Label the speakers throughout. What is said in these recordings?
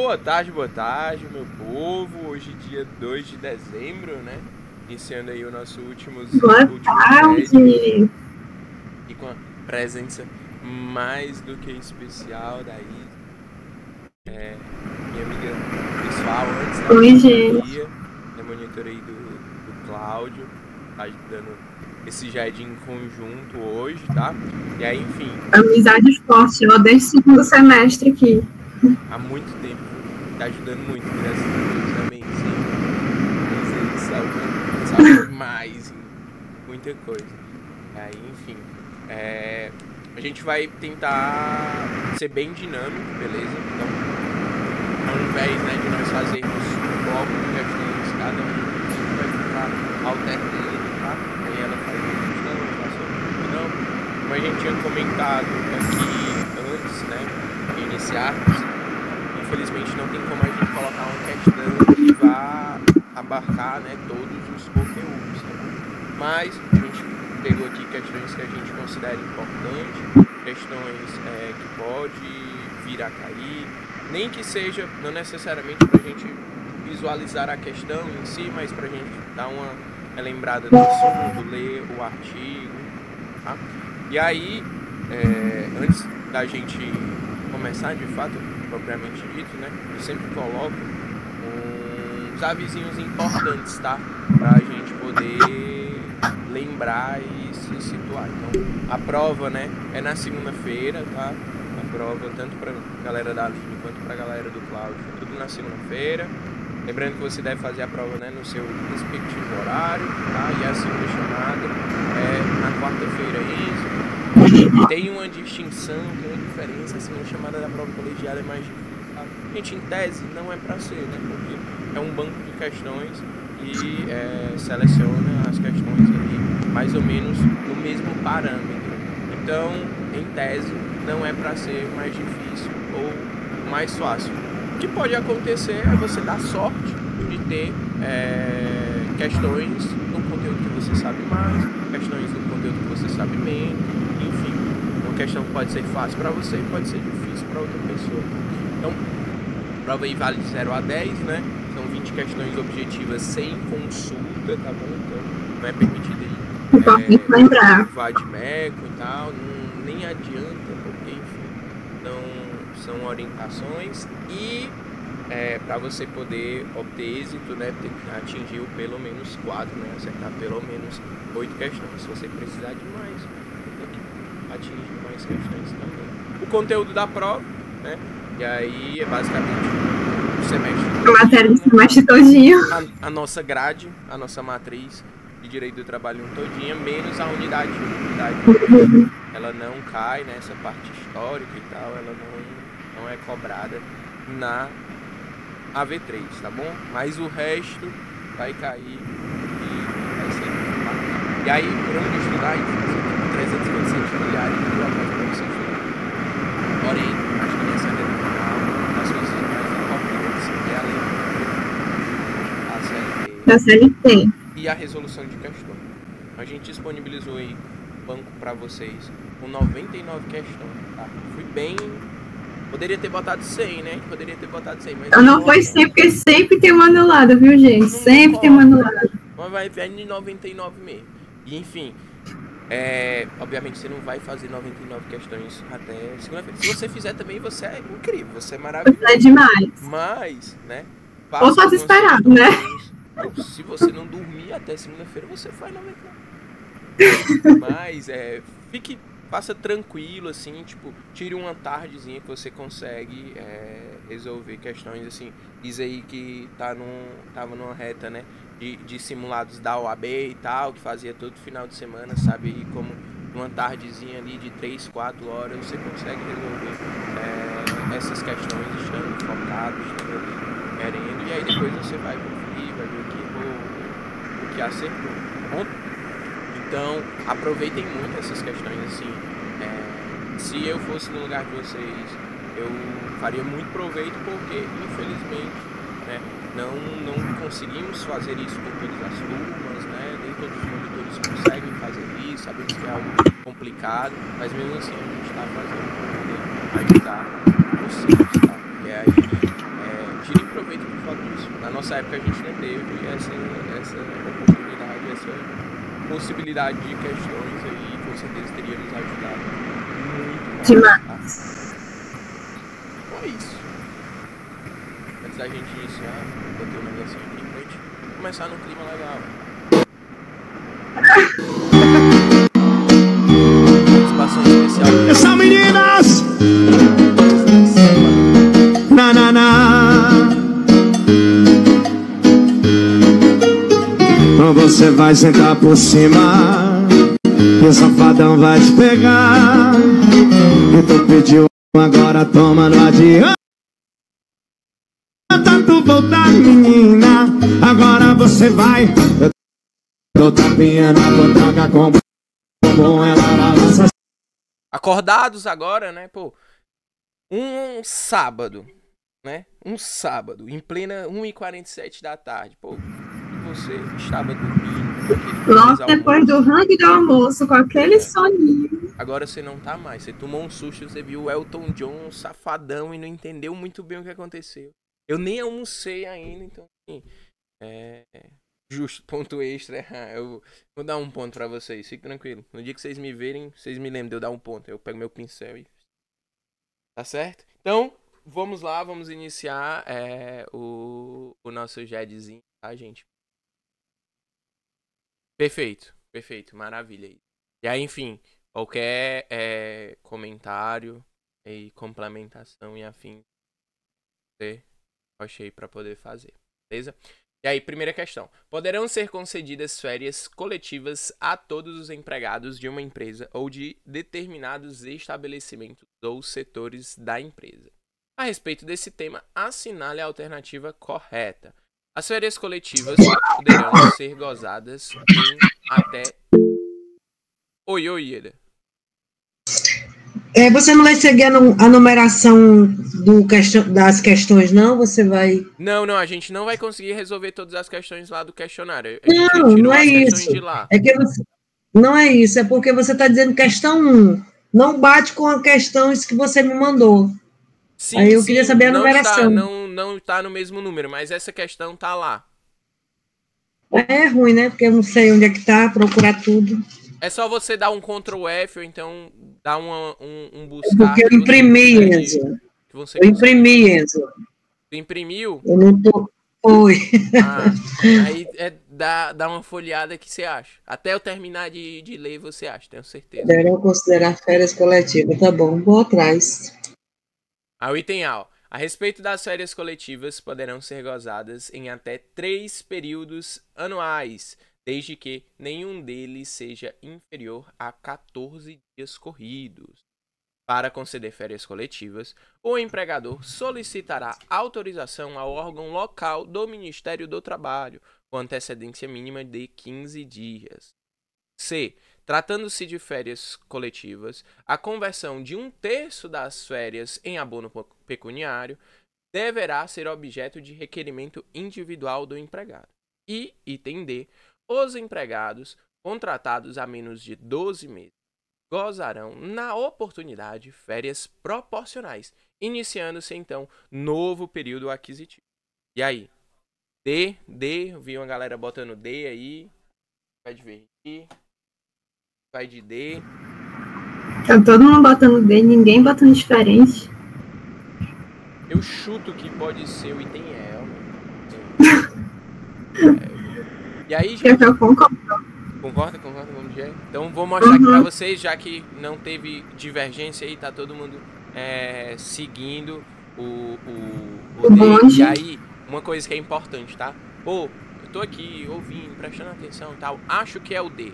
Speaker 1: boa tarde, meu povo. Hoje, dia 2 de dezembro, né? Iniciando aí o nosso último
Speaker 2: Boa
Speaker 1: cast
Speaker 2: tarde.
Speaker 1: e com a presença mais do que especial da Isa, minha amiga pessoal, antes da
Speaker 2: Oi, gente.
Speaker 1: monitoria, da monitoria aí do Cláudio, tá dando esse jardim em conjunto hoje, tá? E aí, enfim,
Speaker 2: Amizade forte, ó, desde o segundo semestre aqui.
Speaker 1: há muito tempo, viu? Tá ajudando muito, graças a Deus também, sempre. Deus aí salva demais em muita coisa. Aí, enfim, a gente vai tentar ser bem dinâmico, beleza? Então, ao invés, né, de nós fazermos um bloco de questões, cada um vai ficar alternando, tá? Aí ela faz uma questão, eu faço outra questão. Como a gente tinha comentado aqui antes, né, de iniciarmos, infelizmente não tem como a gente colocar uma questão que vá abarcar, né, todos os conteúdos, tá bom? Mas a gente pegou aqui questões que a gente considera importantes, questões que pode vir a cair, nem que seja, não necessariamente para a gente visualizar a questão em si, mas para a gente dar uma lembrada do assunto, ler o artigo, tá? E aí, antes da gente começar de fato, propriamente dito, né, eu sempre coloco uns avisinhos importantes, tá? Pra gente poder lembrar e se situar. Então, a prova, né, é na segunda-feira, tá? A prova, tanto pra galera da Aline quanto pra galera do Cláudio, tudo na segunda-feira. Lembrando que você deve fazer a prova, né, no seu respectivo horário, tá? E a segunda chamada é na quarta-feira, isso. Tem uma distinção, tem uma diferença, assim, a chamada da prova colegiada é mais difícil. Gente, em tese não é para ser, né? Porque é um banco de questões e seleciona as questões ali mais ou menos no mesmo parâmetro. Então, em tese, não é para ser mais difícil ou mais fácil. O que pode acontecer é você dar sorte de ter questões no conteúdo que você sabe mais, questões no conteúdo que você sabe menos, enfim. Uma questão que pode ser fácil para você e pode ser difícil para outra pessoa. Então, a prova aí vale de 0 a 10, né? São 20 questões objetivas sem consulta, tá bom? Então, não é permitido aí
Speaker 2: Importante lembrar.
Speaker 1: vadimeco e tal, nem adianta, porque, enfim, não são orientações e para você poder obter êxito, né, tem que atingir pelo menos 4, né, acertar pelo menos 8 questões. Se você precisar de mais, tem que atingir mais questões também. O conteúdo da prova, né, e aí é basicamente o semestre.
Speaker 2: A matéria do semestre todinho.
Speaker 1: A nossa grade, a nossa matriz de Direito do Trabalho todinha, menos a unidade 1. Unidade 1, ela não cai nessa parte histórica e tal, ela não é cobrada na AV3, tá bom? Mas o resto vai cair e vai ser bacana. E aí, por onde estudar, enfim, 327 milhares de blocos para você estudar. Porém, acho que nessa reta final, as coisas mais importantes é a
Speaker 2: Da CLT.
Speaker 1: e a resolução de questões. A gente disponibilizou aí um banco para vocês com 99 questões, tá? Fui bem... Poderia ter botado 100, né? Poderia ter botado 100, mas...
Speaker 2: Não foi 100, porque sempre tem uma anulada, viu, gente? Sempre tem uma anulada.
Speaker 1: Mas vai vir de 99 mesmo. E, enfim, obviamente você não vai fazer 99 questões até segunda-feira. Se você fizer também, você é incrível, você é maravilhoso.
Speaker 2: Você é demais.
Speaker 1: Mas, né?
Speaker 2: Ou só desesperado, né?
Speaker 1: Se você não dormir até segunda-feira, você faz 99. Mas, passa tranquilo, assim, tipo, tire uma tardezinha que você consegue resolver questões, assim. Diz aí que tava numa reta, né, de simulados da OAB e tal, que fazia todo final de semana, sabe? E como uma tardezinha ali de 3, 4 horas você consegue resolver essas questões estando focado, estando ali querendo. E aí depois você vai conferir, vai ver o que acertou, tá bom? Então, aproveitem muito essas questões, assim. Se eu fosse no lugar de vocês, eu faria muito proveito, porque, infelizmente, né, não conseguimos fazer isso com todas as turmas, né? Nem todos os monitores conseguem fazer isso, sabemos que é algo complicado, mas mesmo assim a gente está fazendo para poder ajudar vocês, tá? E aí, oportunidade, essa possibilidade de questões aí, com certeza teria nos ajudado muito.
Speaker 2: Demais.
Speaker 1: Então é isso. Antes da gente iniciar, botei um negocinho aqui pra gente começar num clima legal. Participação especial.
Speaker 3: Essa meninas! Na, na, na. Então você vai sentar por cima e o safadão vai te pegar. E tu pediu, agora toma, não adianta tu voltar, menina. Agora você vai. Eu tô tapinha na botaca com bom, ela balança.
Speaker 1: Acordados agora, né, pô? Um sábado, né? Um sábado, em plena 1h47 da tarde, pô. E você estava dormindo.
Speaker 2: Logo depois do rango do almoço, com aquele soninho.
Speaker 1: Agora você não tá mais. Você tomou um susto, você viu o Elton John, um safadão, e não entendeu muito bem o que aconteceu. Eu nem almocei ainda, então, assim, justo, ponto extra. Eu vou dar um ponto pra vocês, fique tranquilo. No dia que vocês me verem, vocês me lembram de eu dar um ponto. Eu pego meu pincel e... Tá certo? Então, vamos lá, vamos iniciar o nosso JEDzinho, tá, gente? Perfeito, perfeito, maravilha. E aí, enfim, qualquer comentário e complementação e afim, você achei pra poder fazer, beleza? E aí, primeira questão. Poderão ser concedidas férias coletivas a todos os empregados de uma empresa ou de determinados estabelecimentos ou setores da empresa. A respeito desse tema, assinale a alternativa correta. As férias coletivas poderão ser gozadas em até... Oi, Ieda.
Speaker 4: Você não vai seguir a numeração das questões, não? Você vai...
Speaker 1: Não, a gente não vai conseguir resolver todas as questões lá do questionário.
Speaker 4: Não é isso.
Speaker 1: De lá.
Speaker 4: Não é isso, é porque você está dizendo questão 1. Não bate com as questões que você me mandou.
Speaker 1: Sim,
Speaker 4: aí eu queria saber a numeração.
Speaker 1: Não está no mesmo número, mas essa questão está lá.
Speaker 4: É ruim, né? Porque eu não sei onde é que está, procurar tudo.
Speaker 1: É só você dar um Ctrl F ou então dar um buscar.
Speaker 4: Porque eu imprimi, Enzo. Eu imprimi, Enzo.
Speaker 1: Tu imprimiu?
Speaker 4: Eu não tô... Oi.
Speaker 1: Aí dá uma folheada que você acha. Até eu terminar de ler, você acha, tenho certeza.
Speaker 4: Deverão considerar férias coletivas. Tá bom, vou atrás.
Speaker 1: O item A. A respeito das férias coletivas, poderão ser gozadas em até 3 períodos anuais, desde que nenhum deles seja inferior a 14 dias corridos. Para conceder férias coletivas, o empregador solicitará autorização ao órgão local do Ministério do Trabalho, com antecedência mínima de 15 dias. C. Tratando-se de férias coletivas, a conversão de 1/3 das férias em abono pecuniário deverá ser objeto de requerimento individual do empregado. E, item D, os empregados contratados há menos de 12 meses gozarão, na oportunidade, férias proporcionais, iniciando-se, então, novo período aquisitivo. E aí? D, vi uma galera botando D aí. Vai de ver aqui. Vai de D.
Speaker 2: Tá todo mundo botando D, ninguém botando diferente.
Speaker 1: Eu chuto que pode ser o item E. E aí, gente?
Speaker 2: Eu concordo.
Speaker 1: Concorda? Vamos ver. Então vou mostrar aqui pra vocês, já que não teve divergência aí, tá todo mundo seguindo o D. E aí, uma coisa que é importante, tá? Pô, eu tô aqui ouvindo, prestando atenção e tal, acho que é o D.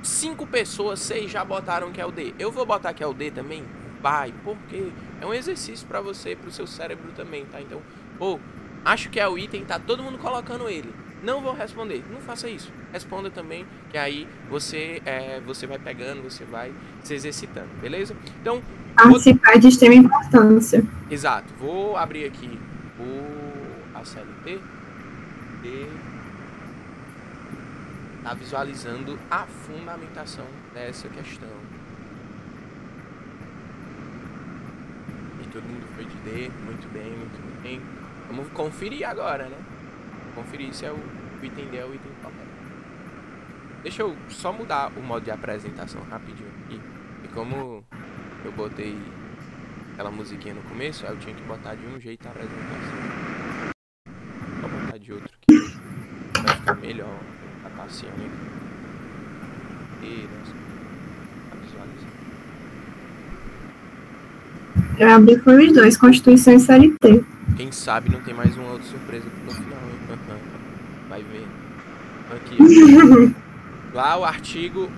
Speaker 1: 5 pessoas, 6 já botaram que é o D. Eu vou botar que é o D também? Vai, porque é um exercício pra você, pro seu cérebro também, tá? Então, pô, acho que é o item, tá todo mundo colocando ele. Não vou responder, não faça isso. Responda também, que aí você vai pegando, você vai se exercitando, beleza? Então,
Speaker 2: participar de extrema importância.
Speaker 1: Exato. Vou abrir aqui a CLT e tá visualizando a fundamentação dessa questão. E todo mundo foi de D, muito bem, muito bem. Vamos conferir agora, né? Conferir se é o O item D é o item correto. Deixa eu só mudar o modo de apresentação rapidinho aqui. E como eu botei aquela musiquinha no começo, aí eu tinha que botar de um jeito a apresentação. Vou botar de outro que vai ficar melhor a passinha aqui. E a visualização.
Speaker 2: Eu abri por os dois, Constituição e CLT.
Speaker 1: Quem sabe não tem mais uma outra surpresa no final, hein? Vai ver. Aqui, ó. Lá o artigo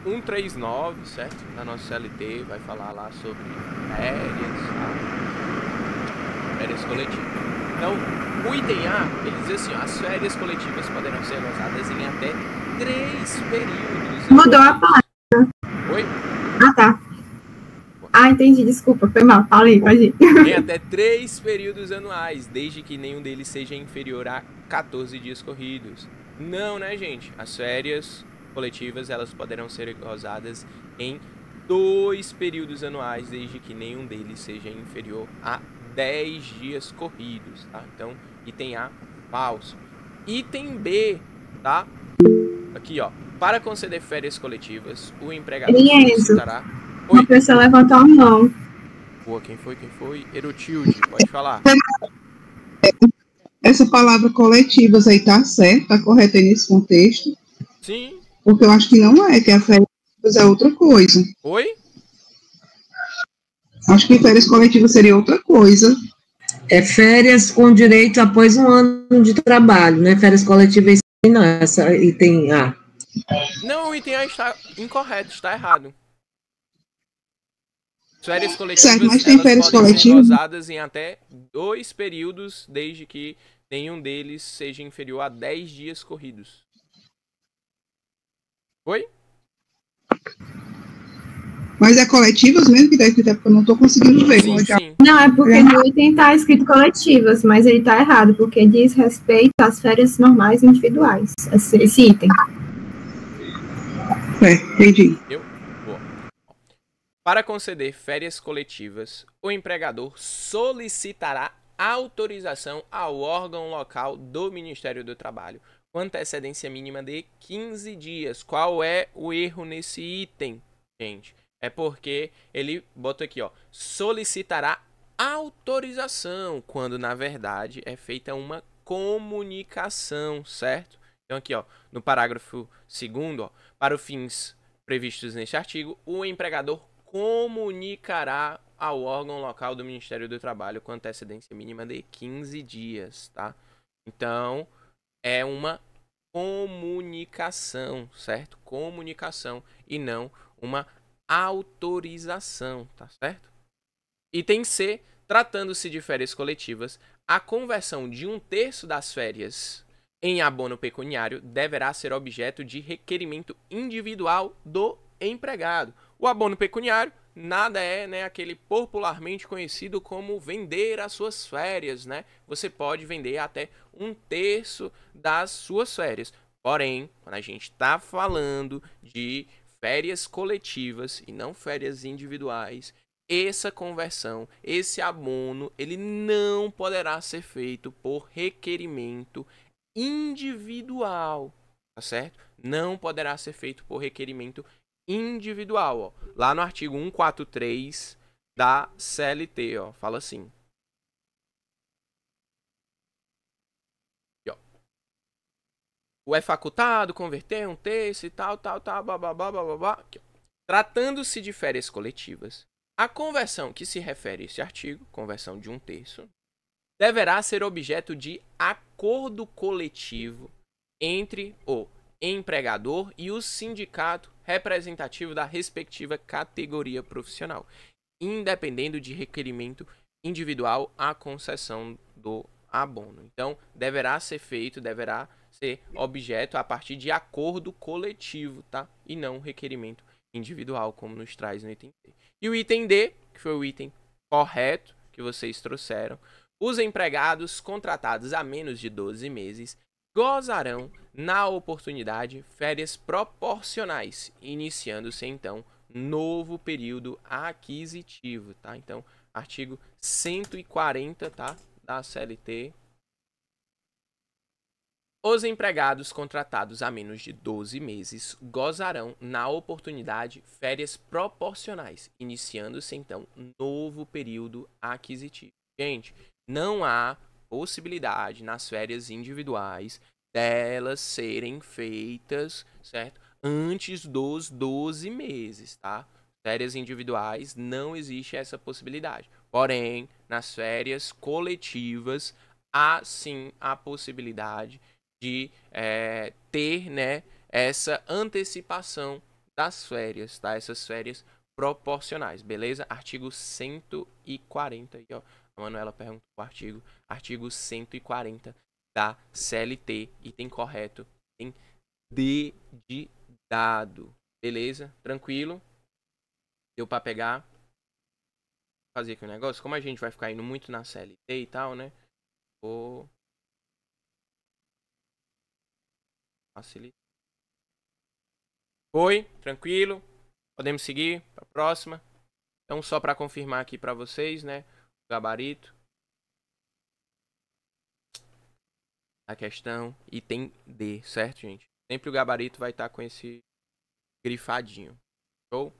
Speaker 1: 139, certo? Da nossa CLT vai falar lá sobre férias, tá? Férias coletivas. Então, o item A, ele diz assim, ó, as férias coletivas poderão ser gozadas em até 3 períodos.
Speaker 2: Mudou a palavra.
Speaker 1: Oi?
Speaker 2: Ah, tá. Ah, entendi, desculpa, foi mal. Falei, pode ir.
Speaker 1: Em até 3 períodos anuais, desde que nenhum deles seja inferior a 14 dias corridos. Não, né, gente? As férias coletivas, elas poderão ser gozadas em 2 períodos anuais, desde que nenhum deles seja inferior a 10 dias corridos, tá? Então, item A, falso. Item B, tá? Aqui, ó. Para conceder férias coletivas, o empregador solicitará...
Speaker 2: Uma pessoa levantou a mão.
Speaker 1: Pô, quem foi? Erotilde, pode falar.
Speaker 5: Essa palavra coletivas aí tá certa, tá correta aí nesse contexto?
Speaker 1: Sim.
Speaker 5: Porque eu acho que não é, que a férias é outra coisa.
Speaker 1: Oi?
Speaker 5: Acho que férias coletivas seria outra coisa.
Speaker 4: É férias com direito após um ano de trabalho, né? Férias coletivas não, essa item A.
Speaker 1: Não, o item A está incorreto, está errado. Férias coletivas,
Speaker 5: certo, mas tem férias
Speaker 1: podem ser
Speaker 5: coletivas
Speaker 1: gozadas em até 2 períodos, desde que nenhum deles seja inferior a 10 dias corridos. Oi?
Speaker 5: Mas é coletivas mesmo que deve ter, porque eu não tô conseguindo ver.
Speaker 1: Sim, sim.
Speaker 2: Não, é porque no item tá escrito coletivas, mas ele tá errado, porque diz respeito às férias normais e individuais, esse item.
Speaker 5: Entendi.
Speaker 1: Para conceder férias coletivas, o empregador solicitará autorização ao órgão local do Ministério do Trabalho com antecedência mínima de 15 dias. Qual é o erro nesse item, gente? É porque ele botou aqui, ó, solicitará autorização, quando na verdade é feita uma comunicação, certo? Então aqui, ó, no parágrafo 2º, ó, para os fins previstos neste artigo, o empregador comunicará ao órgão local do Ministério do Trabalho com antecedência mínima de 15 dias, tá? Então, é uma comunicação, certo? Comunicação e não uma autorização, tá certo? Item C, tratando-se de férias coletivas, a conversão de 1/3 das férias em abono pecuniário deverá ser objeto de requerimento individual do empregado. O abono pecuniário nada é, né, aquele popularmente conhecido como vender as suas férias, né? Você pode vender até 1/3 das suas férias. Porém, quando a gente está falando de férias coletivas e não férias individuais, essa conversão, esse abono, ele não poderá ser feito por requerimento individual, tá certo? Não poderá ser feito por requerimento individual, ó. Lá no artigo 143 da CLT, ó, fala assim. Aqui, ó. O é facultado converter 1/3 e tal, babá. Tratando-se de férias coletivas, a conversão que se refere a esse artigo, conversão de 1/3, deverá ser objeto de acordo coletivo entre o empregador e o sindicato representativo da respectiva categoria profissional, independendo de requerimento individual à concessão do abono. Então, deverá ser objeto a partir de acordo coletivo, tá? E não requerimento individual, como nos traz no item D. E o item D, que foi o item correto que vocês trouxeram, os empregados contratados há menos de 12 meses gozarão, na oportunidade, férias proporcionais, iniciando-se, então, novo período aquisitivo, tá? Então, artigo 140, tá? Da CLT. Os empregados contratados há menos de 12 meses gozarão, na oportunidade, férias proporcionais, iniciando-se, então, novo período aquisitivo. Gente, não há possibilidade nas férias individuais delas serem feitas, certo? Antes dos 12 meses, tá? Férias individuais não existe essa possibilidade. Porém, nas férias coletivas, há sim a possibilidade de ter, né, essa antecipação das férias, tá? Essas férias proporcionais, beleza? Artigo 140, aí, ó. A Manuela perguntou o artigo 140 da CLT, item correto, em D de dado, beleza? Tranquilo? Deu pra pegar? Vou fazer aqui um negócio, como a gente vai ficar indo muito na CLT e tal, né? Vou facilitar. Foi? Tranquilo? Podemos seguir para a próxima? Então, só para confirmar aqui para vocês, né? O gabarito. A questão item D, certo, gente? Sempre o gabarito vai estar com esse grifadinho. Show?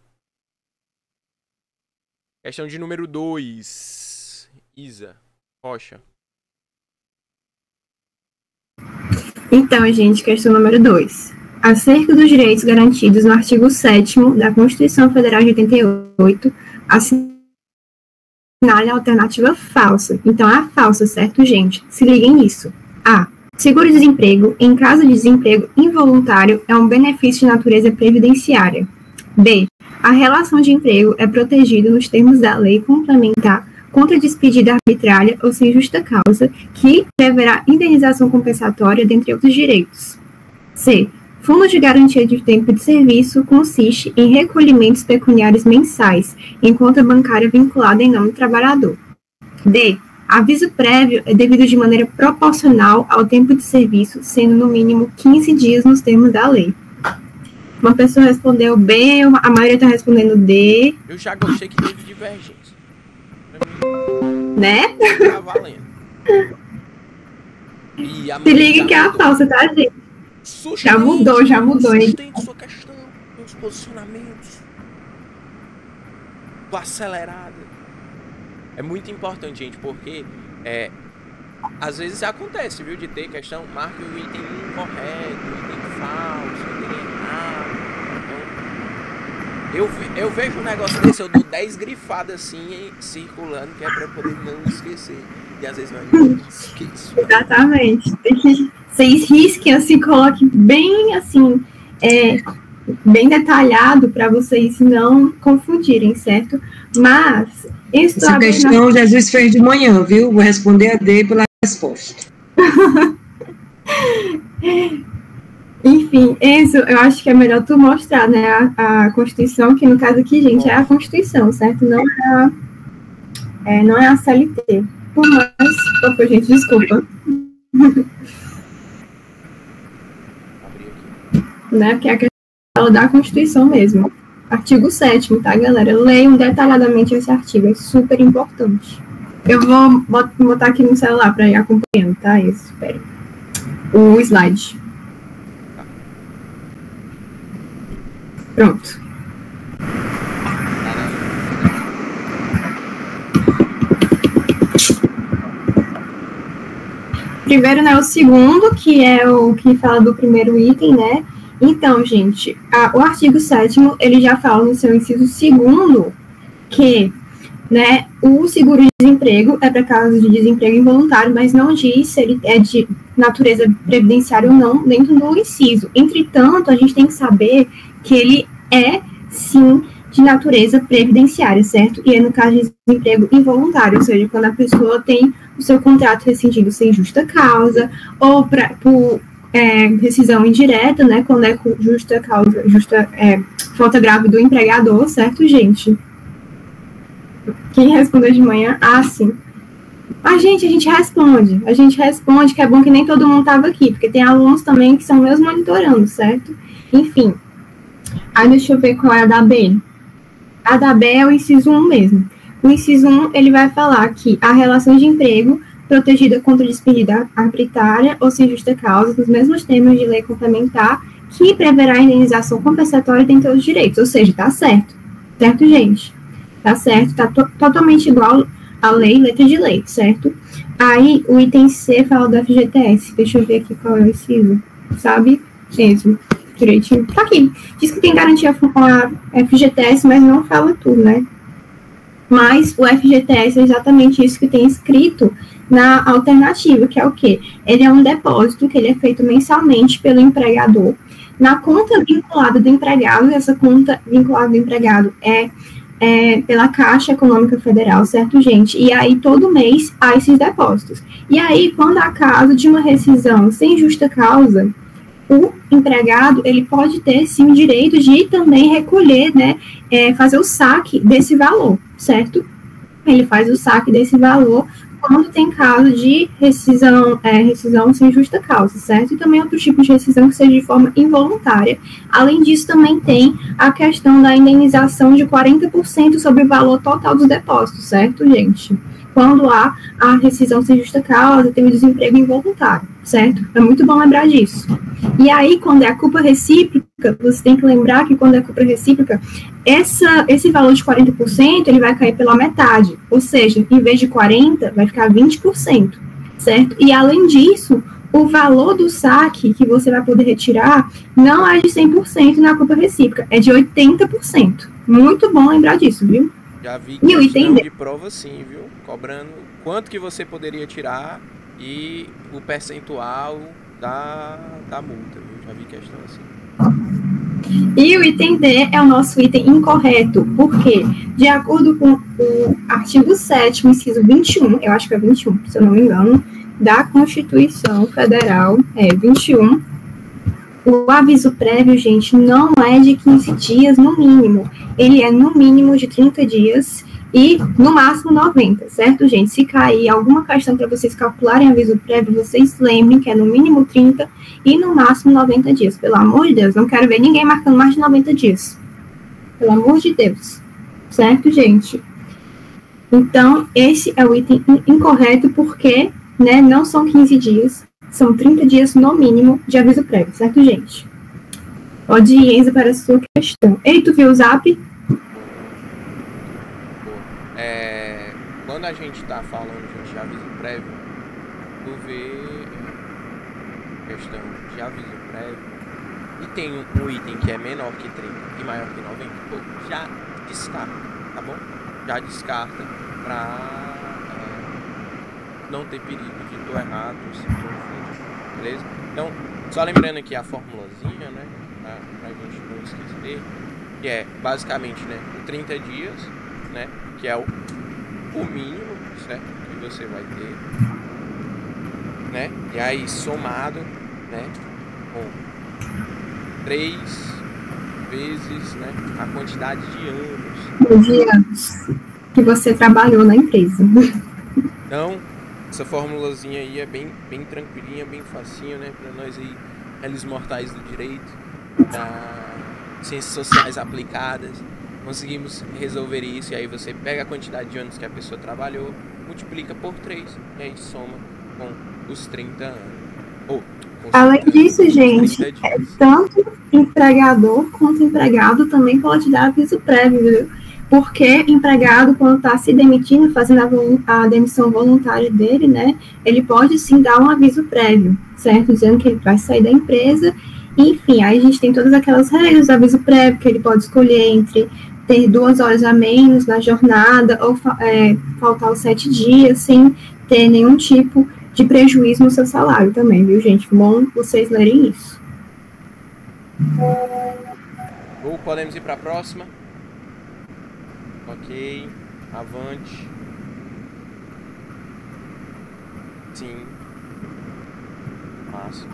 Speaker 1: Questão de número 2. Isa Rocha.
Speaker 2: Então, gente, questão número 2. Acerca dos direitos garantidos no artigo 7º da Constituição Federal de 88, assinale a alternativa falsa. Então, a falsa, certo, gente? Se liguem nisso. A. Seguro-desemprego, em caso de desemprego involuntário, é um benefício de natureza previdenciária. B. A relação de emprego é protegida nos termos da lei complementar contra despedida arbitrária ou sem justa causa, que preverá indenização compensatória, dentre outros direitos. C. Fundo de garantia de tempo de serviço consiste em recolhimentos pecuniários mensais, em conta bancária vinculada em nome do trabalhador. D. Aviso prévio é devido de maneira proporcional ao tempo de serviço, sendo no mínimo 15 dias nos termos da lei. Uma pessoa respondeu B, a maioria está respondendo D.
Speaker 1: Eu já gostei que teve divergência.
Speaker 2: Né?
Speaker 1: Tá valendo.
Speaker 2: Se liga que é a falsa, tá, gente? Já mudou, hein?
Speaker 1: Sustente sua questão, os posicionamentos. Do acelerado. É muito importante, gente, porque às vezes acontece, viu, de ter questão, marque o item incorreto, item falso, item errado. Então, eu vejo um negócio desse, eu dou 10 grifadas assim, circulando, que é pra eu poder não esquecer. E às vezes não esqueço.
Speaker 2: Exatamente. Tem que vocês risquem, assim, coloquem bem, assim, bem detalhado para vocês não confundirem, certo? Mas
Speaker 4: essa questão Jesus fez de manhã, viu? Vou responder a D pela resposta.
Speaker 2: Enfim, Enzo, eu acho que é melhor tu mostrar, né, a Constituição, que no caso aqui, gente, é a Constituição, certo? Não é a CLT. Por mais... Opa, gente, desculpa. Né, porque é a questão da Constituição mesmo. Artigo 7º, tá, galera? Leiam detalhadamente esse artigo, é super importante. Eu vou botar aqui no celular para ir acompanhando, tá? Isso, espere. O slide. Pronto. Primeiro, né, o segundo, que é o que fala do primeiro item, né? Então, gente, o artigo 7º, ele já fala no seu inciso 2º que, né, o seguro-desemprego é para casos de desemprego involuntário, mas não diz se ele é de natureza previdenciária ou não dentro do inciso. Entretanto, a gente tem que saber que ele é, sim, de natureza previdenciária, certo? E é no caso de desemprego involuntário, ou seja, quando a pessoa tem o seu contrato rescindido sem justa causa, ou por rescisão indireta, né, quando é com justa causa, falta grave do empregador, certo, gente? Quem respondeu de manhã? Ah, sim. A gente responde, que é bom que nem todo mundo estava aqui, porque tem alunos também que são meus monitorando, certo? Enfim. Aí deixa eu ver qual é a da B. A da B é o inciso 1 mesmo. O inciso 1, ele vai falar que a relação de emprego protegida contra despedida arbitrária ou sem justa causa, nos mesmos termos de lei complementar, que preverá indenização compensatória dentre os direitos. Ou seja, tá certo. Certo, gente? Tá certo, tá totalmente igual à lei, letra de lei, certo? Aí, o item C fala do FGTS. Deixa eu ver aqui qual é esse item. Sabe? Mesmo. Direitinho. Tá aqui. Diz que tem garantia com a FGTS, mas não fala tudo, né? Mas o FGTS é exatamente isso que tem escrito na alternativa, que é o quê? Ele é um depósito que ele é feito mensalmente pelo empregador na conta vinculada do empregado. Essa conta vinculada do empregado é pela Caixa Econômica Federal, certo, gente? E aí, todo mês, há esses depósitos. E aí, quando há caso de uma rescisão sem justa causa, o empregado, ele pode ter, sim, o direito de também recolher, né, fazer o saque desse valor, certo? Ele faz o saque desse valor quando tem caso de rescisão sem justa causa, certo? E também outro tipo de rescisão que seja de forma involuntária. Além disso, também tem a questão da indenização de 40% sobre o valor total dos depósitos, certo, gente? Quando há a rescisão sem justa causa, tem o desemprego involuntário, certo? É muito bom lembrar disso. E aí, quando é a culpa recíproca, você tem que lembrar que quando é a culpa recíproca, esse valor de 40%, ele vai cair pela metade. Ou seja, em vez de 40%, vai ficar 20%, certo? E, além disso, o valor do saque que você vai poder retirar não é de 100% na culpa recíproca, é de 80%. Muito bom lembrar disso, viu?
Speaker 1: Já vi questão de prova sim, viu? Cobrando quanto que você poderia tirar e o percentual da multa, viu? Já vi questão assim.
Speaker 2: E o item D é o nosso item incorreto, porque, de acordo com o artigo 7º, inciso 21, eu acho que é 21, se eu não me engano, da Constituição Federal, 21, o aviso prévio, gente, não é de 15 dias no mínimo, ele é no mínimo de 30 dias e no máximo 90, certo, gente? Se cair alguma questão para vocês calcularem aviso prévio, vocês lembrem que é no mínimo 30 e no máximo 90 dias. Pelo amor de Deus, não quero ver ninguém marcando mais de 90 dias. Pelo amor de Deus. Certo, gente? Então, esse é o item incorreto porque, né, não são 15 dias, são 30 dias no mínimo de aviso prévio, certo, gente? Pode ir, Enzo, para a sua questão. Ei, tu viu o zap?
Speaker 1: Quando a gente tá falando de aviso prévio, tu vê questão de aviso prévio e tem um item que é menor que 30 e maior que 90, pô, já descarta, tá bom? Já descarta pra não ter perigo de tu errar, tu se confundir, beleza? Então, só lembrando aqui a formulazinha, né, pra gente não esquecer, que é basicamente, né, 30 dias, né, que é o mínimo, certo, que você vai ter, né, e aí somado, né, com 3 vezes, né, a quantidade de anos
Speaker 2: que você trabalhou na empresa.
Speaker 1: Então, essa formulazinha aí é bem tranquilinha, bem facinho, né, para nós aí, réis mortais do direito, da ciências sociais aplicadas. Conseguimos resolver isso, e aí você pega a quantidade de anos que a pessoa trabalhou, multiplica por 3, e aí soma com os 30 anos.
Speaker 2: Além disso, gente, tanto empregador quanto empregado também pode dar aviso prévio, viu? Porque empregado, quando está se demitindo, fazendo a demissão voluntária dele, né, ele pode sim dar um aviso prévio, certo? Dizendo que ele vai sair da empresa. Enfim, aí a gente tem todas aquelas regras do aviso prévio, que ele pode escolher entre ter 2 horas a menos na jornada ou faltar os 7 dias sem ter nenhum tipo de prejuízo no seu salário também, viu, gente? Bom vocês lerem isso.
Speaker 1: Ou podemos ir para a próxima? Ok, avante. Sim. Massa.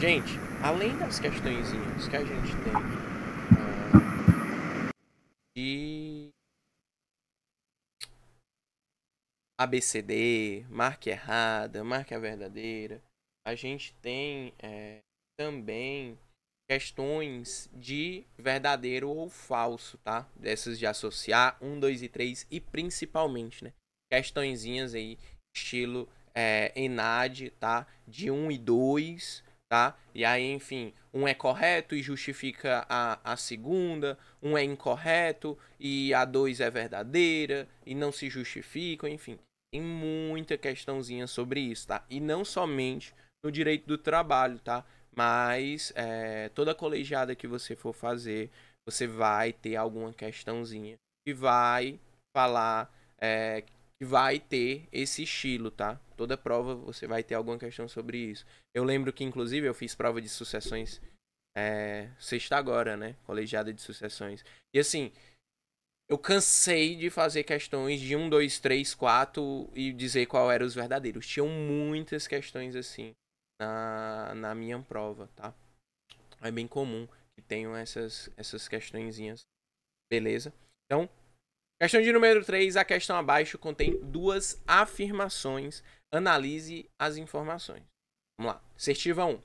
Speaker 1: Gente, além das questõezinhas que a gente tem de ABCD, marque errada, marque a verdadeira, a gente tem também questões de verdadeiro ou falso, tá? Dessas de associar 1, 2 e 3 e principalmente, né? Questõezinhas aí, estilo ENAD, tá? De 1 e 2, tá? E aí, enfim, um é correto e justifica a segunda, um é incorreto e a 2 é verdadeira e não se justificam, enfim. Tem muita questãozinha sobre isso, tá? E não somente no direito do trabalho, tá? Mas toda colegiada que você for fazer, você vai ter alguma questãozinha que vai falar, que vai ter esse estilo, tá? Toda prova você vai ter alguma questão sobre isso. Eu lembro que, inclusive, eu fiz prova de sucessões sexta agora, né? Colegiada de sucessões. E assim, eu cansei de fazer questões de 1, 2, 3, 4 e dizer qual eram os verdadeiros. Tinham muitas questões assim na minha prova, tá? É bem comum que tenham essas questõezinhas. Beleza? Então, questão de número 3, a questão abaixo contém 2 afirmações. Analise as informações. Vamos lá. Assertiva 1.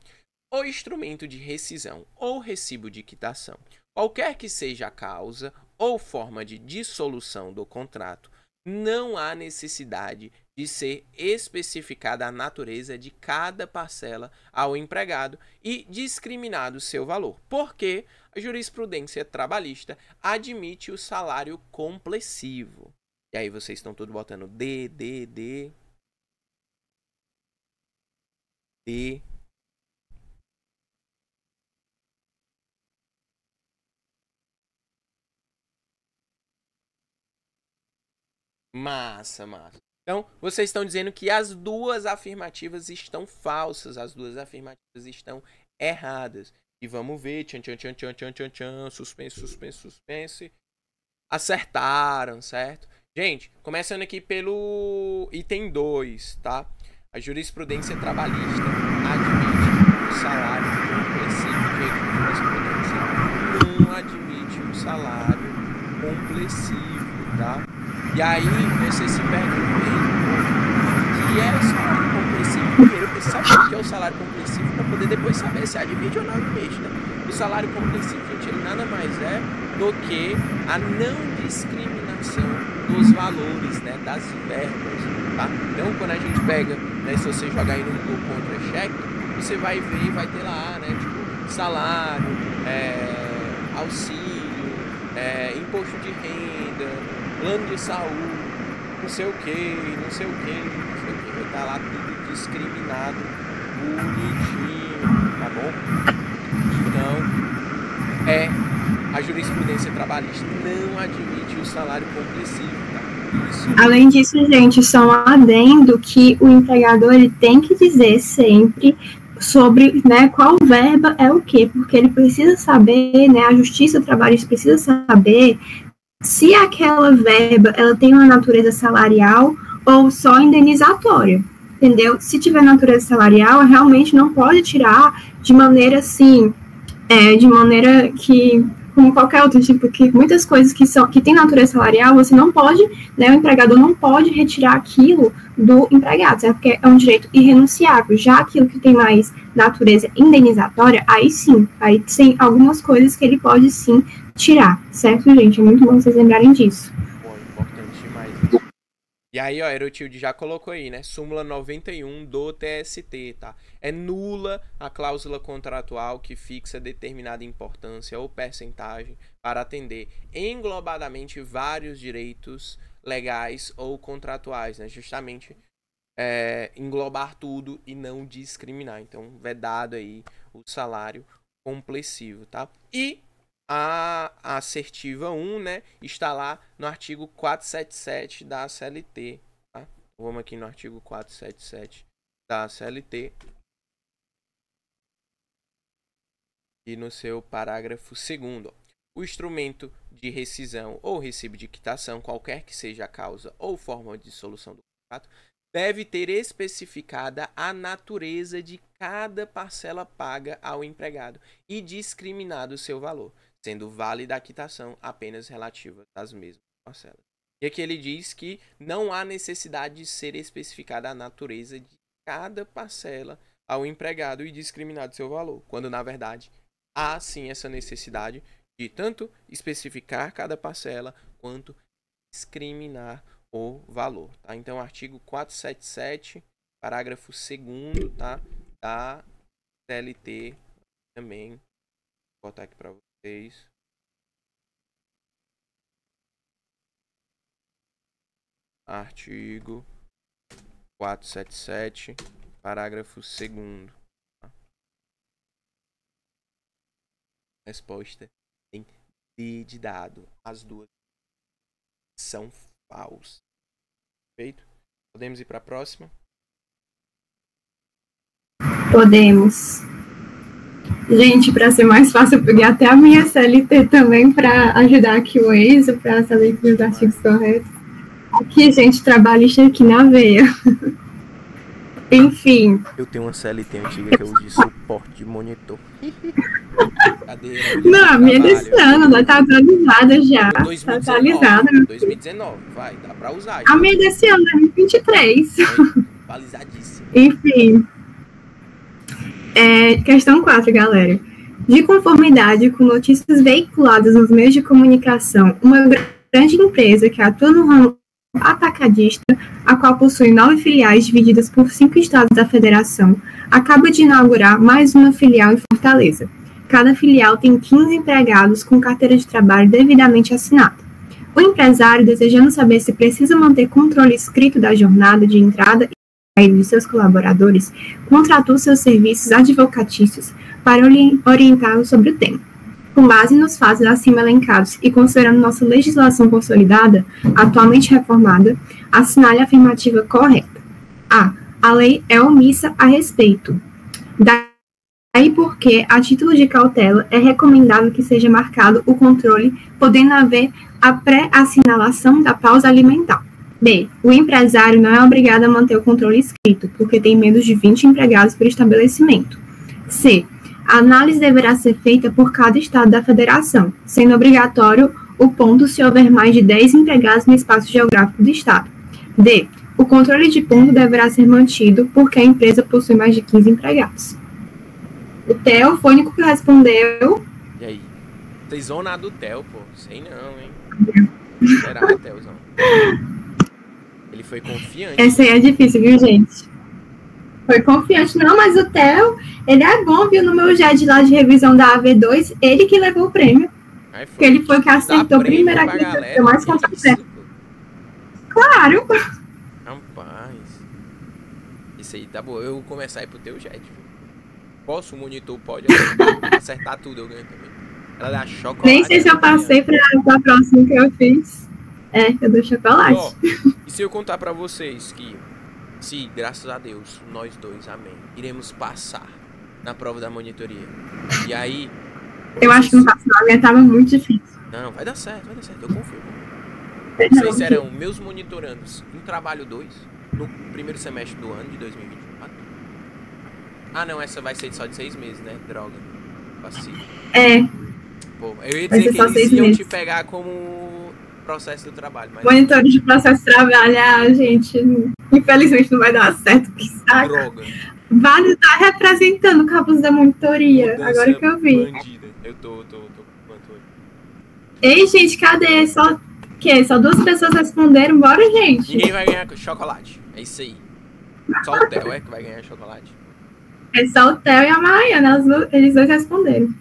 Speaker 1: O instrumento de rescisão ou recibo de quitação, qualquer que seja a causa ou forma de dissolução do contrato, não há necessidade de ser especificada a natureza de cada parcela ao empregado e discriminado seu valor, porque a jurisprudência trabalhista admite o salário complessivo. E aí vocês estão todos botando D. Massa. Então, vocês estão dizendo que as 2 afirmativas estão falsas, as 2 afirmativas estão erradas. E vamos ver, suspense. Acertaram, certo? Gente, começando aqui pelo item 2, tá? A jurisprudência trabalhista admite o salário complessivo. A jurisprudência não admite o salário complessivo, tá? E aí você se pergunta, o que é o salário complessivo? Primeiro, eu preciso saber o que é o salário complessivo para poder depois saber se admite ou não admite, né? O salário complessivo, gente, ele nada mais é do que a não discriminação dos valores, né? Das verbas, tá? Então, quando a gente pega, né? Se você jogar aí no Google contra-cheque, você vai ver e vai ter lá, né? Tipo, salário, auxílio, imposto de renda, plano de saúde, não sei o que, vai estar lá tudo discriminado, bonitinho, tá bom? Então, a jurisprudência trabalhista não admite o salário complessivo, tá? Isso.
Speaker 2: Além disso, gente, só um adendo que o empregador ele tem que dizer sempre sobre, né, qual verba é o quê, porque ele precisa saber, né, a justiça trabalhista precisa saber se aquela verba ela tem uma natureza salarial ou só indenizatória, entendeu? Se tiver natureza salarial, realmente não pode tirar de maneira assim, de maneira que, como qualquer outro tipo, que muitas coisas que tem natureza salarial, você não pode, né, o empregador não pode retirar aquilo do empregado, certo? Porque é um direito irrenunciável. Já aquilo que tem mais natureza indenizatória, aí sim, aí tem algumas coisas que ele pode sim tirar, certo, gente? É muito bom vocês lembrarem disso.
Speaker 1: Bom, importante demais. E aí, ó, Erotilde já colocou aí, né? Súmula 91 do TST, tá? É nula a cláusula contratual que fixa determinada importância ou percentagem para atender englobadamente vários direitos legais ou contratuais, né? Justamente englobar tudo e não discriminar. Então, vedado aí o salário complessivo, tá? E a assertiva 1, né, está lá no artigo 477 da CLT, tá? Vamos aqui no artigo 477 da CLT e no seu parágrafo 2º, o instrumento de rescisão ou recibo de quitação, qualquer que seja a causa ou forma de dissolução do contrato, deve ter especificada a natureza de cada parcela paga ao empregado e discriminado o seu valor, sendo válida a quitação apenas relativa às mesmas parcelas. E aqui ele diz que não há necessidade de ser especificada a natureza de cada parcela ao empregado e discriminado seu valor, quando na verdade há sim essa necessidade de tanto especificar cada parcela quanto discriminar o valor, tá? Então, artigo 477, parágrafo 2º, tá? Da CLT também. Vou botar aqui para vocês. Artigo 477, parágrafo 2º. Tá? Resposta em D de dado. As duas são falsas. Perfeito? Podemos ir para a próxima?
Speaker 2: Podemos. Gente, para ser mais fácil, eu peguei até a minha CLT também para ajudar aqui o Enzo, para saber que os artigos corretos. Aqui, gente, trabalhista aqui na veia. Enfim.
Speaker 1: Eu tenho uma CLT antiga que eu uso de suporte de monitor.
Speaker 2: Não, a minha desse ano, ela tá atualizada já.
Speaker 1: 2019,
Speaker 2: tá atualizada.
Speaker 1: 2019, vai, dá pra usar.
Speaker 2: A minha desse ano, 2023.
Speaker 1: Atualizadíssima.
Speaker 2: Enfim. Questão 4, galera. De conformidade com notícias veiculadas nos meios de comunicação, uma grande empresa que atua no ramo atacadista, a qual possui 9 filiais divididas por 5 estados da federação, acaba de inaugurar mais uma filial em Fortaleza. Cada filial tem 15 empregados com carteira de trabalho devidamente assinada. O empresário, desejando saber se precisa manter controle escrito da jornada de entrada e saída de seus colaboradores, contratou seus serviços advocatícios para orientá-los sobre o tema. Com base nos fatos acima elencados e considerando nossa legislação consolidada, atualmente reformada, assinale a afirmativa correta. A lei é omissa a respeito. Daí porque, a título de cautela, é recomendável que seja marcado o controle, podendo haver a pré-assinalação da pausa alimentar. B. O empresário não é obrigado a manter o controle escrito, porque tem menos de 20 empregados por estabelecimento. C. A análise deverá ser feita por cada estado da federação, sendo obrigatório o ponto se houver mais de 10 empregados no espaço geográfico do estado. D. O controle de ponto deverá ser mantido porque a empresa possui mais de 15 empregados. O Theo foi o único que respondeu.
Speaker 1: E aí? Vocês vão na do Theo, pô. Sei não, hein? Será, Theozão? Ele foi confiante.
Speaker 2: Essa aí é difícil, viu, gente? Foi confiante. Não, mas o Theo, ele é bom, viu? No meu JED lá de revisão da AV2, ele que levou o prêmio. Porque ele foi que acertou primeiro aqui, que mais contra. Claro.
Speaker 1: Rapaz. Isso aí tá bom. Eu vou começar a ir pro teu JED. Posso? O monitor pode acertar tudo, eu ganho também. Ela dá chocolate.
Speaker 2: Nem sei se eu passei pra próxima que eu fiz. Eu dou chocolate.
Speaker 1: Ó, e se eu contar pra vocês que, se, graças a Deus, nós dois, amém, iremos passar na prova da monitoria. E aí...
Speaker 2: Eu acho que não passa não, a minha tava muito difícil.
Speaker 1: Não, vai dar certo, eu confio. Vocês serão meus monitorandos em trabalho 2, no primeiro semestre do ano de 2024. Ah, não, essa vai ser só de 6 meses, né? Droga. Vacilo. Pô, eu ia dizer que eles iam te pegar como processo do trabalho. Mas...
Speaker 2: Monitores de processo de trabalho, gente, infelizmente não vai dar certo, que saco.
Speaker 1: Droga.
Speaker 2: Vale estar representando o campus da monitoria, mudança agora que eu vi.
Speaker 1: Bandida. Eu tô com
Speaker 2: Ei, gente, cadê? Só 2 pessoas responderam, bora, gente.
Speaker 1: Ninguém vai ganhar chocolate, é isso aí. Só o Theo que vai ganhar chocolate.
Speaker 2: É só o Theo e a Mariana, eles dois responderam.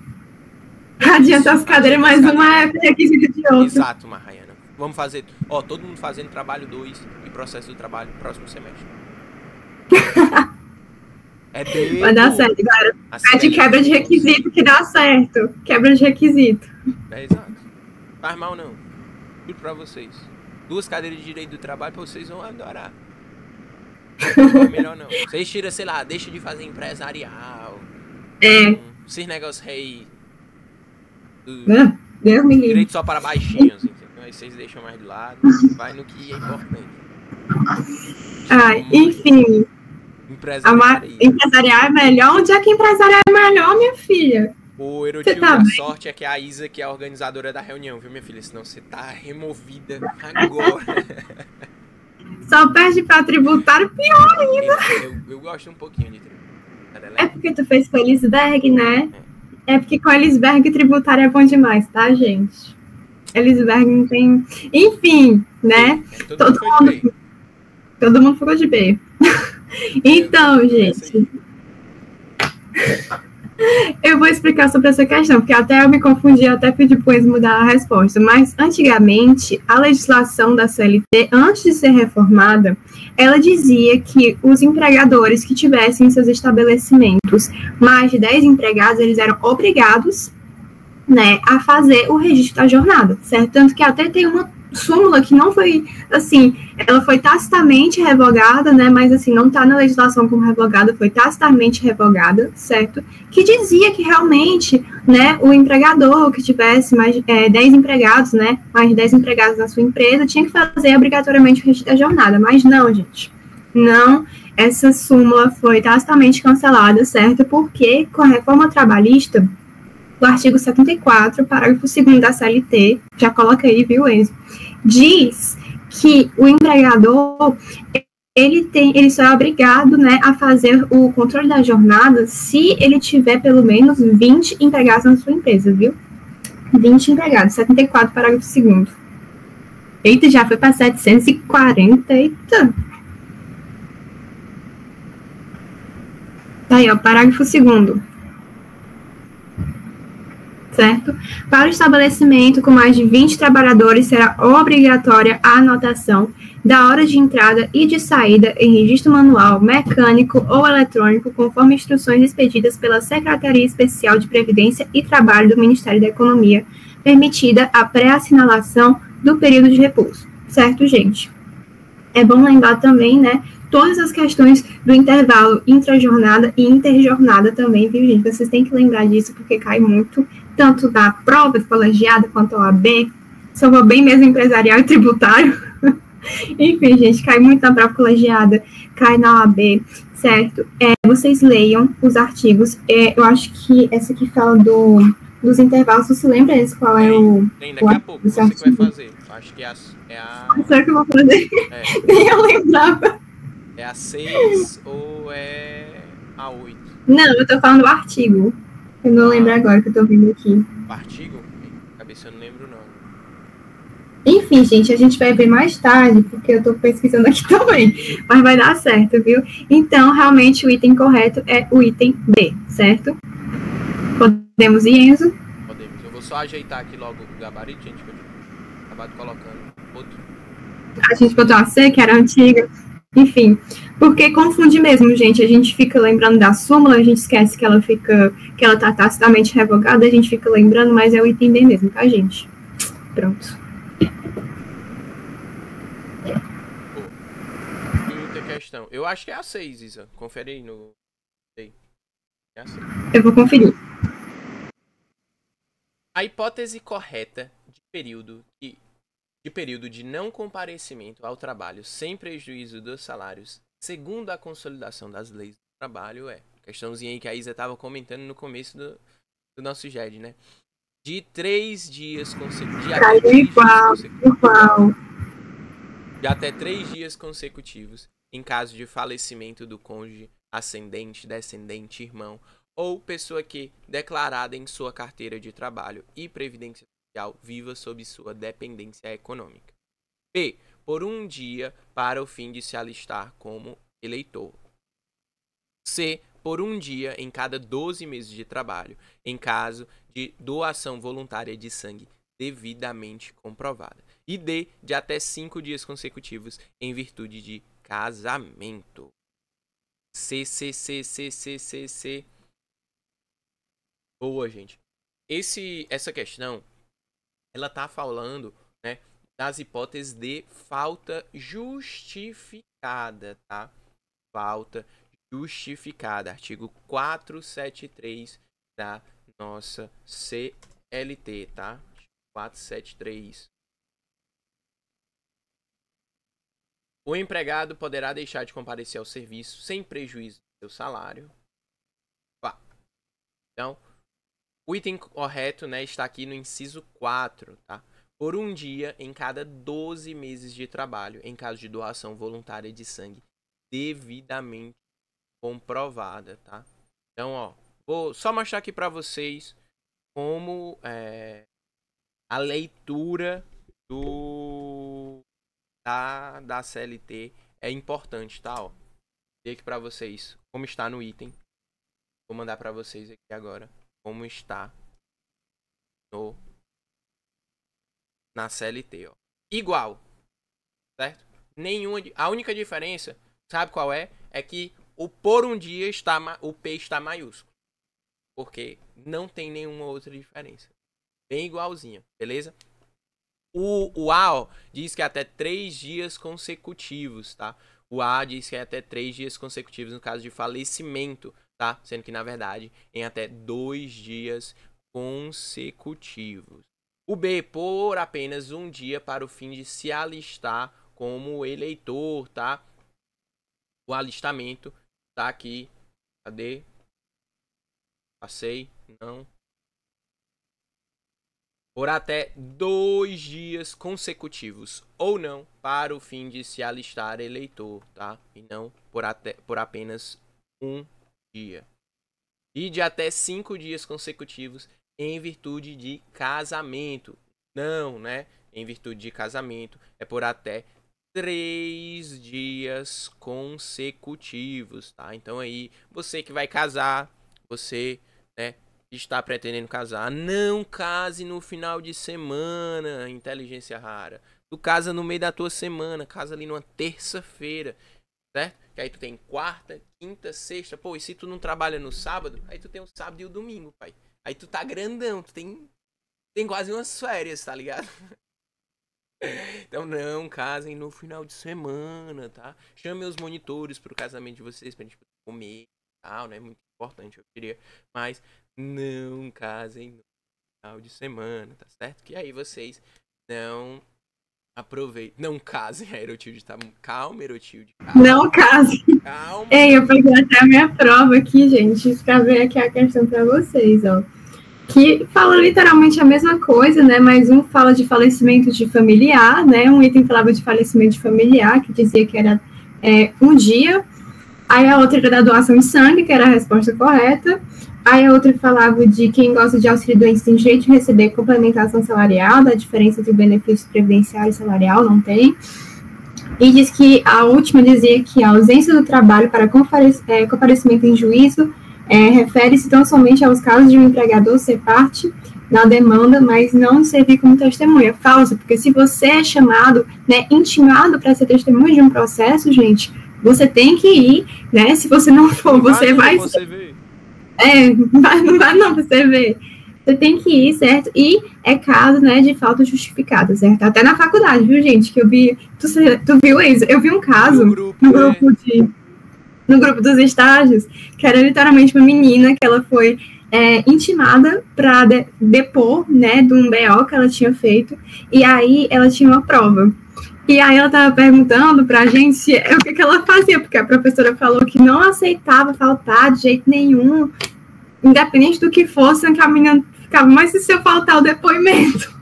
Speaker 2: Adianta as cadeiras, mas uma é requisito de outra.
Speaker 1: Exato, Mariana. Vamos fazer, todo mundo fazendo trabalho 2 e processo do trabalho no próximo semestre.
Speaker 2: Vai dar certo, galera. É de quebra de requisito que dá certo. Quebra de requisito.
Speaker 1: Exato. Faz mal não. Tudo pra vocês. 2 cadeiras de direito do trabalho, vocês vão adorar. Não é melhor não. Vocês tiram, sei lá, deixa de fazer empresarial. Esses negócios aí.
Speaker 2: Deus me livre.
Speaker 1: Direito só para baixinhos, entendeu? Aí vocês deixam mais de lado. Vai no que é importante.
Speaker 2: Enfim. Empresarial é melhor? Onde é que empresarial é melhor, minha filha?
Speaker 1: O Erotil, a sorte é que a Isa que é a organizadora da reunião, viu, minha filha? Senão você tá removida agora.
Speaker 2: Só perde pra tributário, pior ainda.
Speaker 1: Eu gosto um pouquinho de tributário.
Speaker 2: É porque tu fez Felisberg, né? É porque com Elisberg tributário é bom demais, tá, gente? Elisberg não tem... Enfim, né? Todo mundo ficou de B. Então, gente... Eu vou explicar sobre essa questão, porque até eu me confundi, até pedi para eles mudar a resposta. Mas, antigamente, a legislação da CLT, antes de ser reformada, ela dizia que os empregadores que tivessem em seus estabelecimentos mais de 10 empregados, eles eram obrigados, né, a fazer o registro da jornada, certo? Tanto que até tem uma súmula que não foi, assim, ela foi tacitamente revogada, né, mas, assim, não está na legislação como revogada, foi tacitamente revogada, certo? Que dizia que realmente, né, o empregador que tivesse mais de 10 empregados, né, mais de 10 empregados na sua empresa, tinha que fazer obrigatoriamente o registro da jornada, mas não, gente, não, essa súmula foi tacitamente cancelada, certo? Porque com a reforma trabalhista, o artigo 74, parágrafo 2º da CLT, já coloca aí, viu, Enzo? Diz que o empregador, ele só é obrigado, né, a fazer o controle da jornada se ele tiver pelo menos 20 empregados na sua empresa, viu? 20 empregados, 74, parágrafo 2º. Eita, já foi para 740, eita. Tá aí, ó, parágrafo 2º. Certo? Para o estabelecimento com mais de 20 trabalhadores, será obrigatória a anotação da hora de entrada e de saída em registro manual, mecânico ou eletrônico, conforme instruções expedidas pela Secretaria Especial de Previdência e Trabalho do Ministério da Economia, permitida a pré-assinalação do período de repouso. Certo, gente? É bom lembrar também, né, todas as questões do intervalo intrajornada e interjornada também, viu, gente? Vocês têm que lembrar disso, porque cai muito, tanto da prova de colegiada quanto a OAB, sou bem mesmo empresarial e tributário. Enfim, gente, cai muito na prova colegiada, cai na OAB, certo? Vocês leiam os artigos. Eu acho que essa aqui fala dos intervalos. Você se lembra esse qual é o...
Speaker 1: Tem, daqui a pouco, você que vai fazer. Acho que é a...
Speaker 2: Será que eu vou fazer? Nem eu lembrava.
Speaker 1: É a 6 ou é a 8?
Speaker 2: Não, eu tô falando do artigo. Eu não lembro agora que eu tô vendo aqui.
Speaker 1: O artigo? Cabeça eu não lembro, não.
Speaker 2: Enfim, gente, a gente vai ver mais tarde, porque eu tô pesquisando aqui também. Mas vai dar certo, viu? Então, realmente, o item correto é o item B, certo? Podemos ir, Enzo?
Speaker 1: Podemos. Eu vou só ajeitar aqui logo o gabarito, gente, que eu acabado colocando outro.
Speaker 2: A gente botou a C, que era antiga. Enfim, porque confunde mesmo, gente. A gente fica lembrando da súmula, a gente esquece que ela tá tacitamente revogada, a gente fica lembrando, mas é o item B mesmo, tá, gente? Pronto.
Speaker 1: Quinta questão. Eu acho que é a 6, Isa. Confere aí no... É a 6.
Speaker 2: Eu vou conferir.
Speaker 1: A hipótese correta de período de não comparecimento ao trabalho sem prejuízo dos salários, segundo a consolidação das leis do trabalho, questãozinha aí que a Isa estava comentando no começo do nosso GED, né? De 3 dias consecutivos. De até 3 dias consecutivos, em caso de falecimento do cônjuge, ascendente, descendente, irmão, ou pessoa que, declarada em sua carteira de trabalho e previdência social, viva sob sua dependência econômica. B. Por um dia para o fim de se alistar como eleitor. C. Por um dia em cada 12 meses de trabalho, em caso de doação voluntária de sangue devidamente comprovada. E D. De até 5 dias consecutivos em virtude de casamento. C. Boa, gente. Essa questão, ela tá falando, né, das hipóteses de falta justificada, tá? Falta justificada. Artigo 473 da nossa CLT, tá? 473. O empregado poderá deixar de comparecer ao serviço sem prejuízo do seu salário. Então, o item correto, né, está aqui no inciso 4, tá? Por um dia em cada 12 meses de trabalho, em caso de doação voluntária de sangue devidamente comprovada, tá? Então, ó, Vou só mostrar aqui pra vocês como a leitura da CLT é importante, tá? Ó, vou aqui pra vocês como está no item. Vou mandar pra vocês aqui agora como está na CLT, ó. Igual, certo? A única diferença, sabe qual é? É que o por um dia o P está maiúsculo. Porque não tem nenhuma outra diferença. Bem igualzinha, beleza? O A, ó, diz que é até 3 dias consecutivos, tá? O A diz que é até 3 dias consecutivos no caso de falecimento, tá? Sendo que, na verdade, em até 2 dias consecutivos. O B, por apenas um dia para o fim de se alistar como eleitor, tá? O alistamento tá aqui. Cadê? Passei. Não. Por até 2 dias consecutivos. Ou não, para o fim de se alistar eleitor, tá? E não por apenas um dia. E de até 5 dias consecutivos em virtude de casamento. Não, né? Em virtude de casamento é por até 3 dias consecutivos, tá? Então aí, você que vai casar, você, né, está pretendendo casar, não case no final de semana, inteligência rara. Tu casa no meio da tua semana, casa ali numa terça-feira, certo? Que aí tu tem quarta, quinta, sexta. Pô, e se tu não trabalha no sábado, aí tu tem o sábado e o domingo, pai. Aí tu tá grandão, tu tem quase umas férias, tá ligado? Então não casem no final de semana, tá? Chame os monitores pro casamento de vocês pra gente comer e tal, né? Muito importante, eu queria. Mas não casem no final de semana, tá certo? Que aí vocês não aproveitem. Não casem, a Erotilde tá... Calma, Erotilde.
Speaker 2: Não case.
Speaker 1: Calma.
Speaker 2: Ei, eu peguei até a minha prova aqui, gente, pra ver aqui a questão pra vocês, ó. Que fala literalmente a mesma coisa, né? Mas um fala de falecimento de familiar, né? Um item falava de falecimento de familiar, que dizia que era um dia. Aí a outra era da doação de sangue, que era a resposta correta. Aí a outra falava de quem gosta de auxílio doença tem direito de receber complementação salarial, da diferença entre benefício previdenciário e salarial, não tem. E diz que a última dizia que a ausência do trabalho para comparecimento em juízo refere-se tão somente aos casos de um empregador ser parte na demanda, mas não servir como testemunha. Falso, porque se você é chamado, né, intimado para ser testemunha de um processo, gente, você tem que ir, né? Se você não for, você vai...
Speaker 1: Você vê.
Speaker 2: Não vai não, você vê. Você tem que ir, certo? E é caso, né, de falta justificada, certo? Até na faculdade, viu, gente? Que eu vi... Tu viu isso? Eu vi um caso no grupo dos estágios, que era literalmente uma menina que ela foi intimada para depor, né, de um BO que ela tinha feito, e aí ela tinha uma prova. E aí ela estava perguntando para a gente o que ela fazia, porque a professora falou que não aceitava faltar de jeito nenhum, independente do que fosse, que a menina ficava, mas se eu faltar o depoimento?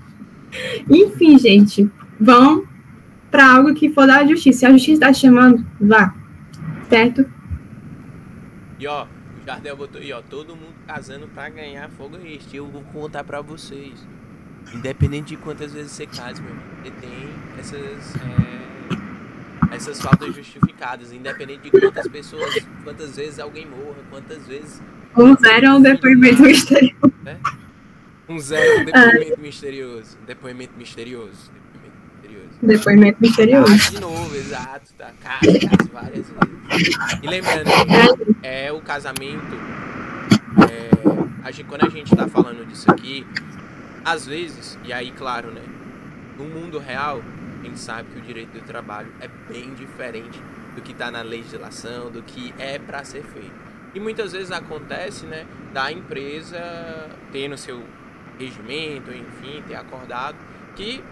Speaker 2: Enfim, gente, vão para algo que for da justiça. Se a justiça está chamando, vá. Certo?
Speaker 1: E ó, o Jardel botou aí, ó, todo mundo casando pra ganhar fogo este. Eu vou contar pra vocês. Independente de quantas vezes você case, meu irmão, você tem essas faltas justificadas. Independente de quantas vezes alguém morra, quantas vezes...
Speaker 2: 0 é um depoimento misterioso.
Speaker 1: Né? 0 é um depoimento misterioso. Depoimento misterioso.
Speaker 2: Depoimento misterioso.
Speaker 1: De novo, exato, tá? Casa várias vezes. E lembrando, o casamento, quando a gente tá falando disso aqui, às vezes, e aí, claro, né? No mundo real, a gente sabe que o direito do trabalho é bem diferente do que tá na legislação, do que é pra ser feito. E muitas vezes acontece, né? Da empresa ter no seu regimento, enfim, ter acordado que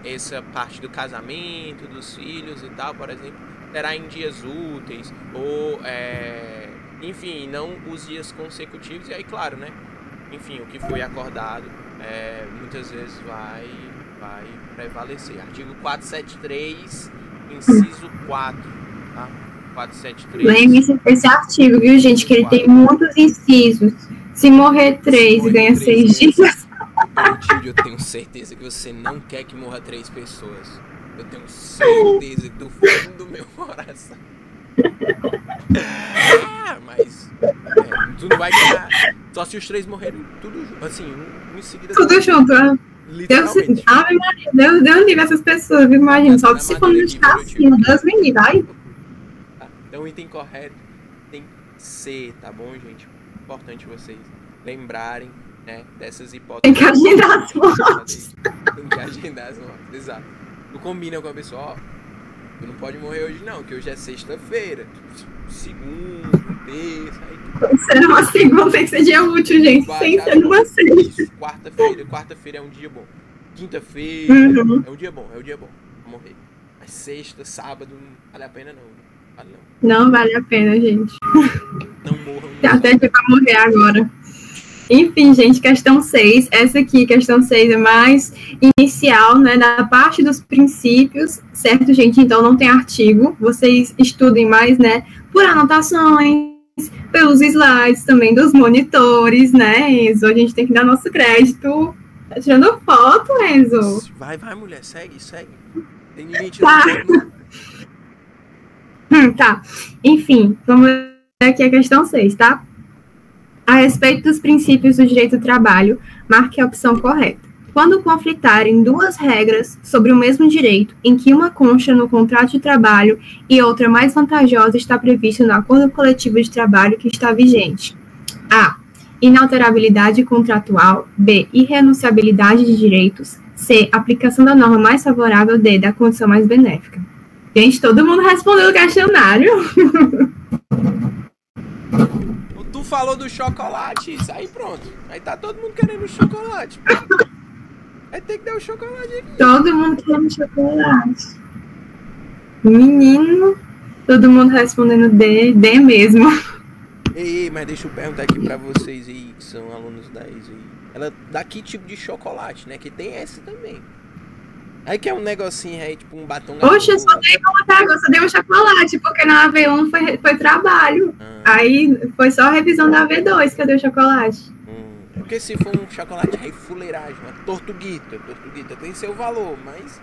Speaker 1: essa parte do casamento, dos filhos e tal, por exemplo, será em dias úteis ou, enfim, não os dias consecutivos. E aí, claro, né? Enfim, o que foi acordado muitas vezes vai prevalecer. Artigo 473, inciso 4, tá? 473.
Speaker 2: Lembre-se desse artigo, viu, gente? Que ele tem muitos incisos. Se morrer 3 e ganha 6 dias.
Speaker 1: Clotilde, eu tenho certeza que você não quer que morra 3 pessoas. Eu tenho certeza do fundo do meu coração. Mas tu não vai ganhar. Só se os 3 morrerem tudo junto. Assim, um em seguida.
Speaker 2: Tudo junto, né?
Speaker 1: Literalmente.
Speaker 2: Deus livre essas pessoas, imagina. Só se for no chassinho, Deus me livre. Vai.
Speaker 1: Então o item correto tem C, tá bom, gente? Importante vocês lembrarem, né, dessas hipóteses.
Speaker 2: Tem que agendar as mortes.
Speaker 1: Tem que agendar as mortes, exato. Tu combina com a pessoa, ó, tu não pode morrer hoje não, que hoje é sexta-feira. Segunda, terça, aí tu...
Speaker 2: Será uma segunda, tem que ser dia útil, gente. Sem ser numa sexta.
Speaker 1: Quarta-feira é um dia bom. Quinta-feira é um dia bom pra morrer. Mas sexta, sábado, não vale a pena não.
Speaker 2: Não vale a pena, gente.
Speaker 1: Não morram.
Speaker 2: Até que vai morrer agora. Enfim, gente, questão 6. Essa aqui, questão 6, é mais inicial, né? Da parte dos princípios, certo, gente? Então não tem artigo. Vocês estudem mais, né? Por anotações, pelos slides também dos monitores, né, Enzo? A gente tem que dar nosso crédito. Tá tirando foto, Enzo?
Speaker 1: Vai, mulher. Segue. Tem ninguém tirando foto, não.
Speaker 2: Tá. Enfim, vamos ver aqui a questão 6, tá? A respeito dos princípios do direito do trabalho, marque a opção correta. Quando conflitarem duas regras sobre o mesmo direito, em que uma consta no contrato de trabalho e outra mais vantajosa está prevista no acordo coletivo de trabalho que está vigente. A. Inalterabilidade contratual. B. Irrenunciabilidade de direitos. C. Aplicação da norma mais favorável. D. Da condição mais benéfica. Gente, todo mundo respondeu o questionário.
Speaker 1: Tu falou do chocolate, isso aí pronto. Aí tá todo mundo querendo chocolate. Aí tem que dar o chocolate aqui.
Speaker 2: Todo mundo querendo chocolate. Menino, todo mundo respondendo D mesmo.
Speaker 1: Ei, mas deixa eu perguntar aqui pra vocês aí, que são alunos da ISO aí. Ela dá que tipo de chocolate, né? Que tem essa também. Aí que é um negocinho aí, tipo um batom.
Speaker 2: Poxa, eu só dei uma pergunta, só dei um chocolate, porque na AV1 foi trabalho. Aí foi só a revisão da AV2 que eu dei o chocolate.
Speaker 1: Porque se for um chocolate aí, fuleiragem, uma tortuguita tem seu valor, mas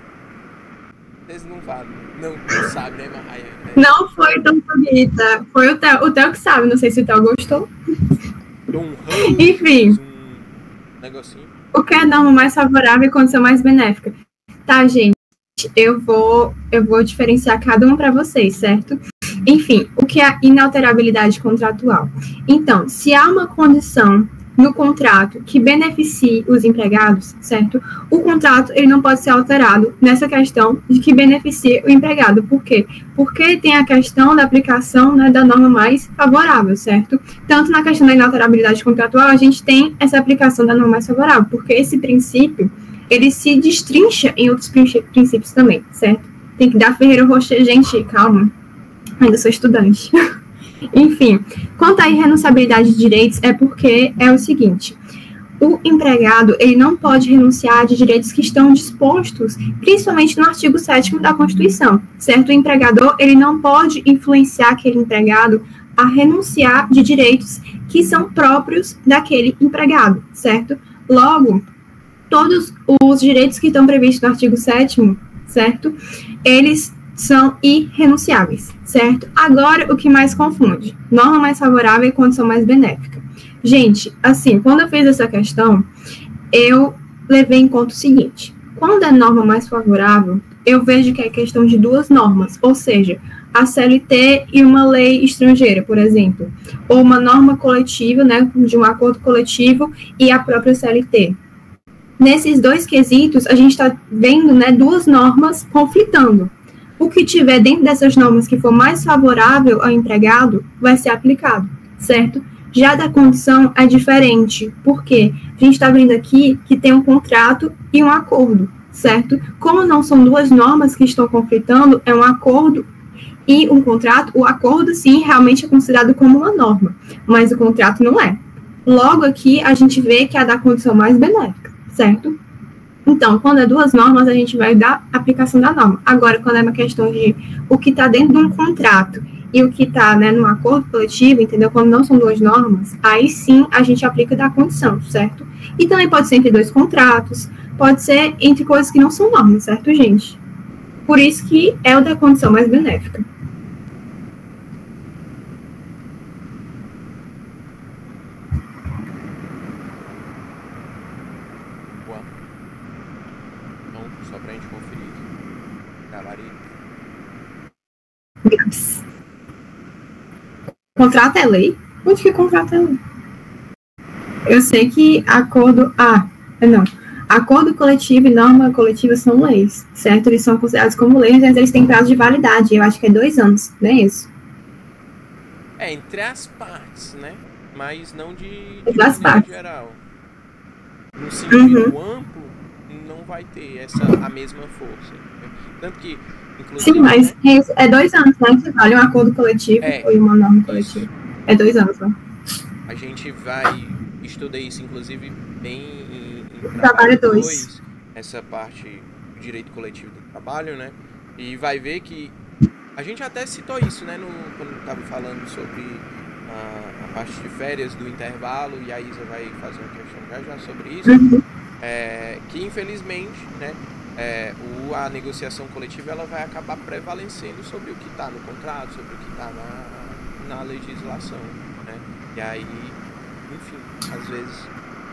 Speaker 1: vocês não valem. Não sabem, né, Mahaia?
Speaker 2: Não foi tortuguita, foi o Theo que sabe, não sei se o Theo gostou. Enfim.
Speaker 1: Um negocinho.
Speaker 2: O que é a norma mais favorável e condição mais benéfica? Tá, gente, eu vou diferenciar cada um para vocês, certo? Enfim, o que é a inalterabilidade contratual? Então, se há uma condição no contrato que beneficie os empregados, certo? O contrato, ele não pode ser alterado nessa questão de que beneficie o empregado. Por quê? Porque tem a questão da aplicação, né, da norma mais favorável, certo? Tanto na questão da inalterabilidade contratual, a gente tem essa aplicação da norma mais favorável, porque esse princípio ele se destrincha em outros princípios também, certo? Tem que dar Ferreira Rocher, gente, calma, ainda sou estudante. Enfim, quanto à irrenunciabilidade de direitos, é porque é o seguinte, o empregado, ele não pode renunciar de direitos que estão dispostos, principalmente no artigo 7º da Constituição, certo? O empregador, ele não pode influenciar aquele empregado a renunciar de direitos que são próprios daquele empregado, certo? Logo, todos os direitos que estão previstos no artigo 7º, certo? Eles são irrenunciáveis, certo? Agora, o que mais confunde? Norma mais favorável e condição mais benéfica. Gente, assim, quando eu fiz essa questão, eu levei em conta o seguinte. Quando é norma mais favorável, eu vejo que é questão de duas normas, ou seja, a CLT e uma lei estrangeira, por exemplo, ou uma norma coletiva, né, de um acordo coletivo e a própria CLT. Nesses dois quesitos, a gente está vendo, né, duas normas conflitando. O que tiver dentro dessas normas que for mais favorável ao empregado vai ser aplicado, certo? Já da condição é diferente, porque a gente está vendo aqui que tem um contrato e um acordo, certo? Como não são duas normas que estão conflitando, é um acordo e um contrato. O acordo, sim, realmente é considerado como uma norma, mas o contrato não é. Logo aqui, a gente vê que é a da condição mais benéfica, certo? Então, quando é duas normas, a gente vai dar aplicação da norma. Agora, quando é uma questão de o que está dentro de um contrato e o que está, né, no acordo coletivo, entendeu? Quando não são duas normas, aí sim a gente aplica da condição, certo? E também pode ser entre dois contratos, pode ser entre coisas que não são normas, certo, gente? Por isso que é o da condição mais benéfica.
Speaker 1: Boa. Então, só pra gente conferir. Gabarito.
Speaker 2: Graças. Contrato é lei? Onde que contrato é lei? Eu sei que acordo... não. Acordo coletivo e norma coletiva são leis, certo? Eles são considerados como leis, mas eles têm prazo de validade. Eu acho que é 2 anos, não é isso?
Speaker 1: É, entre as partes, né? Mas não de
Speaker 2: Das
Speaker 1: maneira
Speaker 2: partes.
Speaker 1: geral. No sentido amplo, não vai ter a mesma força. Né? Tanto que, inclusive...
Speaker 2: Sim, mas
Speaker 1: né?
Speaker 2: é 2 anos, né? Que vale um acordo coletivo e uma norma coletiva.
Speaker 1: Isso.
Speaker 2: É 2 anos, né?
Speaker 1: A gente vai estudar isso, inclusive, bem em
Speaker 2: Trabalho 2.
Speaker 1: essa parte do direito coletivo do trabalho, né? E vai ver que a gente até citou isso, né? Quando estava falando sobre a parte de férias do intervalo, e a Isa vai fazer uma questão já sobre isso, que infelizmente, né? A negociação coletiva ela vai acabar prevalecendo sobre o que está no contrato, sobre o que está na legislação, né? E aí, enfim, às vezes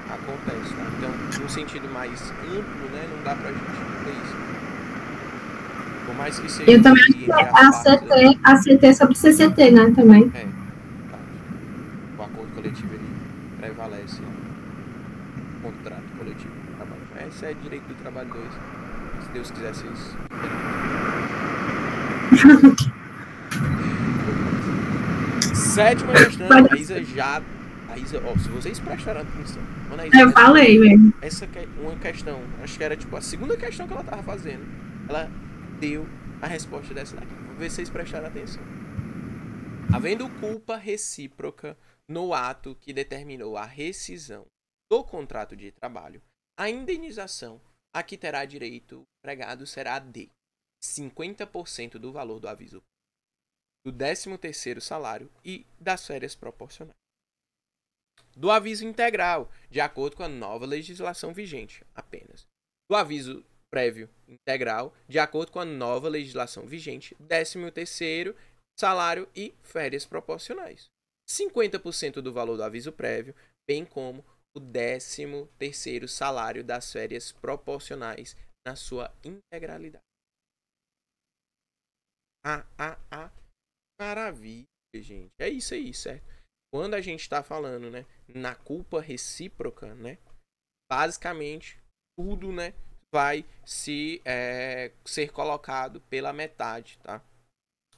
Speaker 1: acontece, tá? Então, num sentido mais amplo, né, não dá pra gente ver isso. Por mais que seja...
Speaker 2: Eu também acho que é a CT sobre CCT, né, também.
Speaker 1: Tá. O acordo coletivo, ele prevalece o contrato coletivo do trabalho. Esse é direito do trabalho 2. Se Deus quiser, vocês... Sétima questão, a Isa já... se vocês prestaram atenção, quando a Isa
Speaker 2: eu falei mesmo.
Speaker 1: Essa é uma questão, acho que era tipo a segunda questão que ela tava fazendo. Ela deu a resposta dessa daqui. Vou ver se vocês prestaram atenção. Havendo culpa recíproca no ato que determinou a rescisão do contrato de trabalho, a indenização a que terá direito o empregado será de 50% do valor do aviso, do 13º salário e das férias proporcionais. Do aviso integral, de acordo com a nova legislação vigente, apenas. Do aviso prévio integral, de acordo com a nova legislação vigente, 13º salário e férias proporcionais. 50% do valor do aviso prévio, bem como o 13º salário das férias proporcionais na sua integralidade. Maravilha, gente. É isso aí, certo? Quando a gente está falando, né, na culpa recíproca, né, basicamente tudo, né, vai ser colocado pela metade, tá?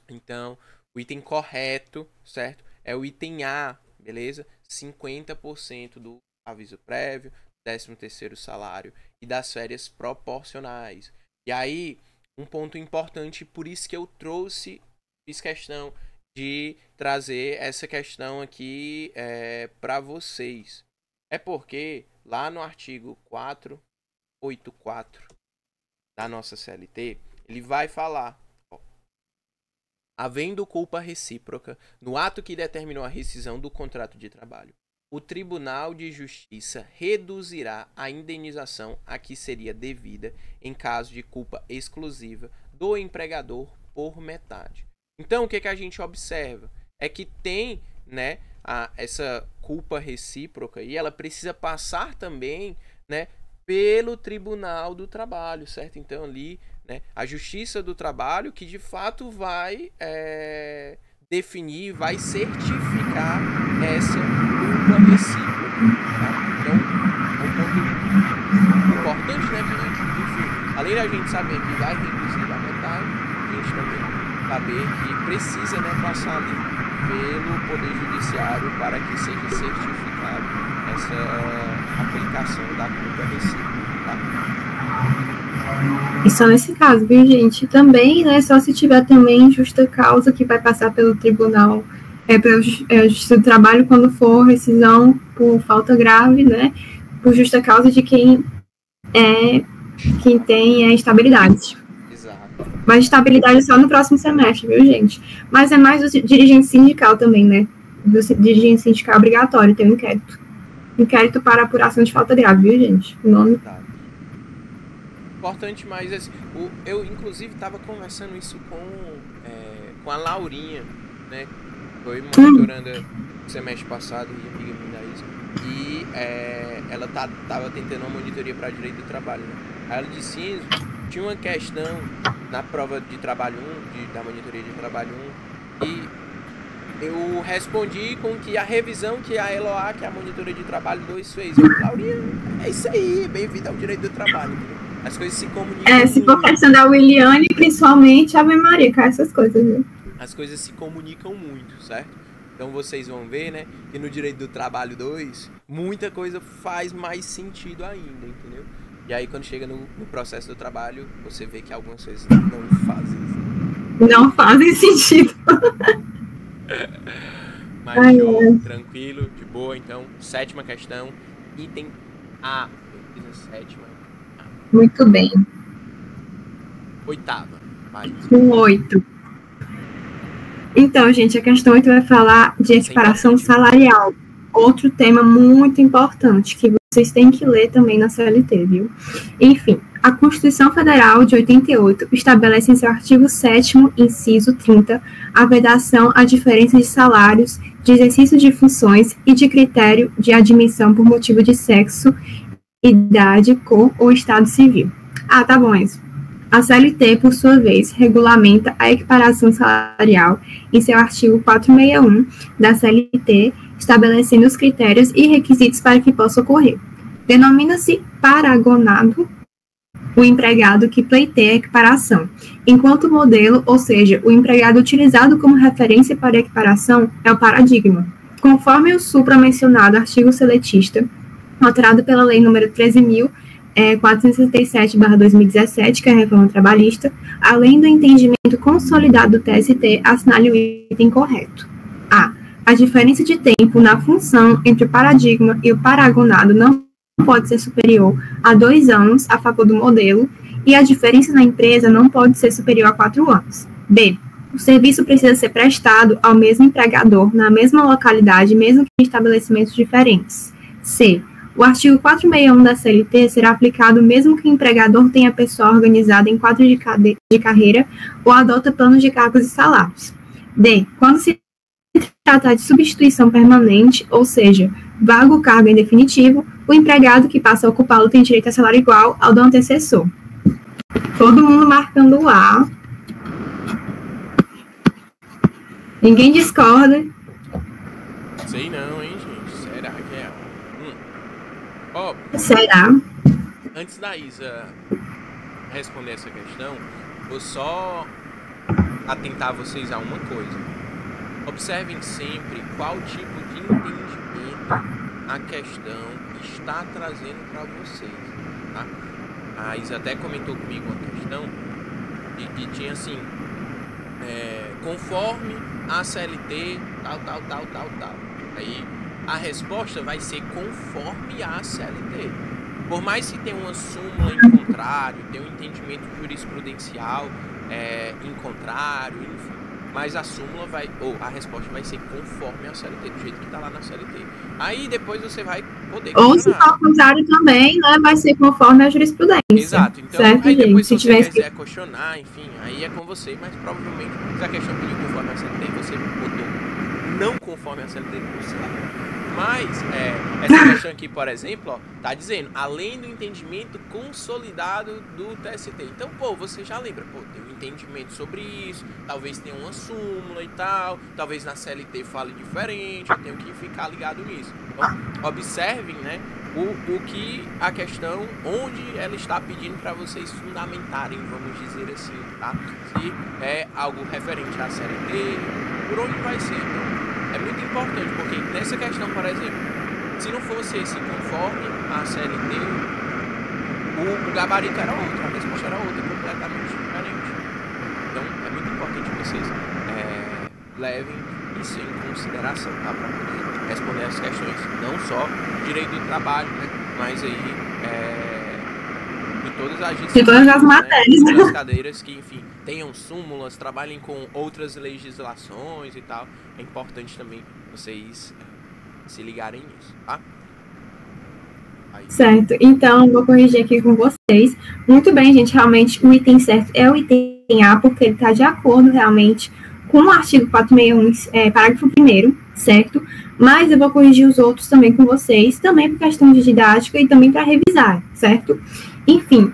Speaker 1: Então, o item correto, certo? É o item A, beleza? 50% do aviso prévio, 13º salário e das férias proporcionais. E aí, um ponto importante, por isso que eu fiz questão de trazer essa questão aqui para vocês. É porque lá no artigo 484 da nossa CLT, ele vai falar, havendo culpa recíproca no ato que determinou a rescisão do contrato de trabalho, o Tribunal de Justiça reduzirá a indenização a que seria devida em caso de culpa exclusiva do empregador por metade. Então, o que a gente observa? É que tem, né, essa culpa recíproca e ela precisa passar também, né, pelo Tribunal do Trabalho, certo? Então, ali, né, a Justiça do Trabalho que, de fato, vai definir, vai certificar essa culpa recíproca. Tá? Então, é um ponto importante, né, que, enfim, além da gente saber que vai reduzir a metade, a gente também saber que precisa, né, passar ali pelo Poder Judiciário para que seja certificado essa aplicação da culpa recíproca. Tá?
Speaker 2: E só nesse caso, viu, gente? Também, né, só se tiver também justa causa que vai passar pelo tribunal, pela Justiça do Trabalho, quando for rescisão por falta grave, né, por justa causa de quem tem estabilidade.
Speaker 1: Exato.
Speaker 2: Mas estabilidade só no próximo semestre, viu, gente? Mas é mais do dirigente sindical também, né? Do dirigente sindical obrigatório ter um inquérito. Inquérito para apuração de falta grave, viu, gente? O nome.
Speaker 1: Tá. Importante, mas assim, eu inclusive estava conversando isso com a Laurinha, né? Foi monitoranda no semestre passado, e amiga minha da Isa. E ela tava tentando uma monitoria para direito do trabalho, né? Aí ela disse, Enzo, tinha uma questão na prova de trabalho 1, da monitoria de trabalho 1, e eu respondi com que a revisão que a Eloá, que é a monitoria de trabalho 2, fez. Laurinha, é isso aí, bem-vindo ao direito do trabalho, entendeu? As coisas se comunicam.
Speaker 2: Se for questão da Williane, principalmente, Ave Maria, com essas coisas, viu?
Speaker 1: As coisas se comunicam muito, certo? Então vocês vão ver, né, que no direito do trabalho 2, muita coisa faz mais sentido ainda, entendeu? E aí quando chega no processo do trabalho, você vê que algumas coisas não fazem.
Speaker 2: Não fazem sentido.
Speaker 1: Mas show, tranquilo, de boa. Então, 7ª questão, item A. Eu fiz a 7ª.
Speaker 2: Muito bem.
Speaker 1: 8ª. Vai.
Speaker 2: 8. Então, gente, a questão 8 vai falar de equiparação salarial. Outro tema muito importante que vocês têm que ler também na CLT, viu? Enfim, a Constituição Federal de 88 estabelece em seu artigo 7º, inciso 30, a vedação à diferença de salários, de exercício de funções e de critério de admissão por motivo de sexo, idade, cor ou estado civil. Ah, tá bom isso. A CLT, por sua vez, regulamenta a equiparação salarial em seu artigo 461 da CLT, estabelecendo os critérios e requisitos para que possa ocorrer. Denomina-se paragonado o empregado que pleiteia a equiparação, enquanto o modelo, ou seja, o empregado utilizado como referência para a equiparação, é o paradigma. Conforme o supramencionado artigo seletista, alterado pela Lei nº 13.467/2017, que é a reforma trabalhista, além do entendimento consolidado do TST, assinale o item correto. A. A diferença de tempo na função entre o paradigma e o paragonado não pode ser superior a 2 anos a favor do modelo e a diferença na empresa não pode ser superior a 4 anos. B. O serviço precisa ser prestado ao mesmo empregador na mesma localidade, mesmo que em estabelecimentos diferentes. C. O artigo 461 da CLT será aplicado mesmo que o empregador tenha pessoa organizada em quadro de carreira ou adota planos de cargos e salários. D. Quando se tratar de substituição permanente, ou seja, vaga o cargo em definitivo, o empregado que passa a ocupá-lo tem direito a salário igual ao do antecessor. Todo mundo marcando o A. Ninguém discorda.
Speaker 1: Sei não, hein, gente? Será que é?
Speaker 2: Será?
Speaker 1: Antes da Isa responder essa questão, vou só atentar vocês a uma coisa. Observem sempre qual tipo de entendimento a questão está trazendo para vocês, tá? A Isa até comentou comigo uma questão que tinha assim, conforme a CLT, tal. Aí a resposta vai ser conforme a CLT. Por mais que tenha uma súmula em contrário, tenha um entendimento jurisprudencial em contrário, enfim. Mas a súmula a resposta vai ser conforme a CLT, do jeito que está lá na CLT. Aí depois você vai poder questionar.
Speaker 2: Ou se for ao contrário também, né, vai ser conforme a jurisprudência.
Speaker 1: Exato. Então,
Speaker 2: certo,
Speaker 1: aí depois
Speaker 2: gente?
Speaker 1: se você quiser questionar, enfim, aí é com você. Mas provavelmente, se a questão pediu conforme a CLT, você botou não conforme a CLT, você Mas, essa questão aqui, por exemplo, ó, tá dizendo, além do entendimento consolidado do TST. Então, pô, você já lembra, pô, tem um entendimento sobre isso, talvez tenha uma súmula e tal, talvez na CLT fale diferente, eu tenho que ficar ligado nisso. Então, observem, né, o que a questão, onde ela está pedindo para vocês fundamentarem, vamos dizer assim, tá? Se é algo referente à CLT, por onde vai ser, então. É muito importante, porque nessa questão, por exemplo, se não fosse esse conforme a CLT, o gabarito era outro, a resposta era outra, completamente diferente. Então, é muito importante que vocês levem isso em consideração, tá? Para poder responder as questões, não só direito do trabalho, né? Mas aí do todas as
Speaker 2: De todas as matérias.
Speaker 1: Né? Todas as cadeiras que, enfim, tenham súmulas, trabalhem com outras legislações e tal. É importante também vocês se ligarem nisso, tá? Aí.
Speaker 2: Certo, então vou corrigir aqui com vocês. Muito bem, gente, realmente o item certo é o item A, porque ele está de acordo realmente com o artigo 461, parágrafo 1º, certo? Mas eu vou corrigir os outros também com vocês, também por questão de didática e também para revisar, certo? Enfim,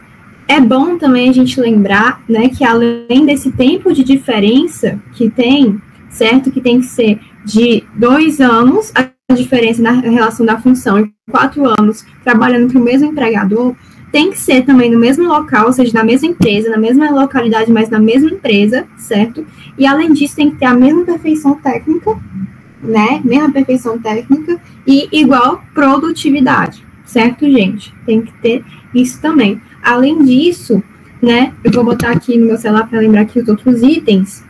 Speaker 2: é bom também a gente lembrar, né, que além desse tempo de diferença que tem, certo? Que tem que ser de 2 anos, a diferença na relação da função, e 4 anos trabalhando para o mesmo empregador, tem que ser também no mesmo local, ou seja, na mesma empresa, na mesma localidade, mas na mesma empresa, certo? E além disso, tem que ter a mesma perfeição técnica, né? Mesma perfeição técnica e igual produtividade, certo, gente? Tem que ter isso também. Além disso, né? Eu vou botar aqui no meu celular para lembrar aqui os outros itens,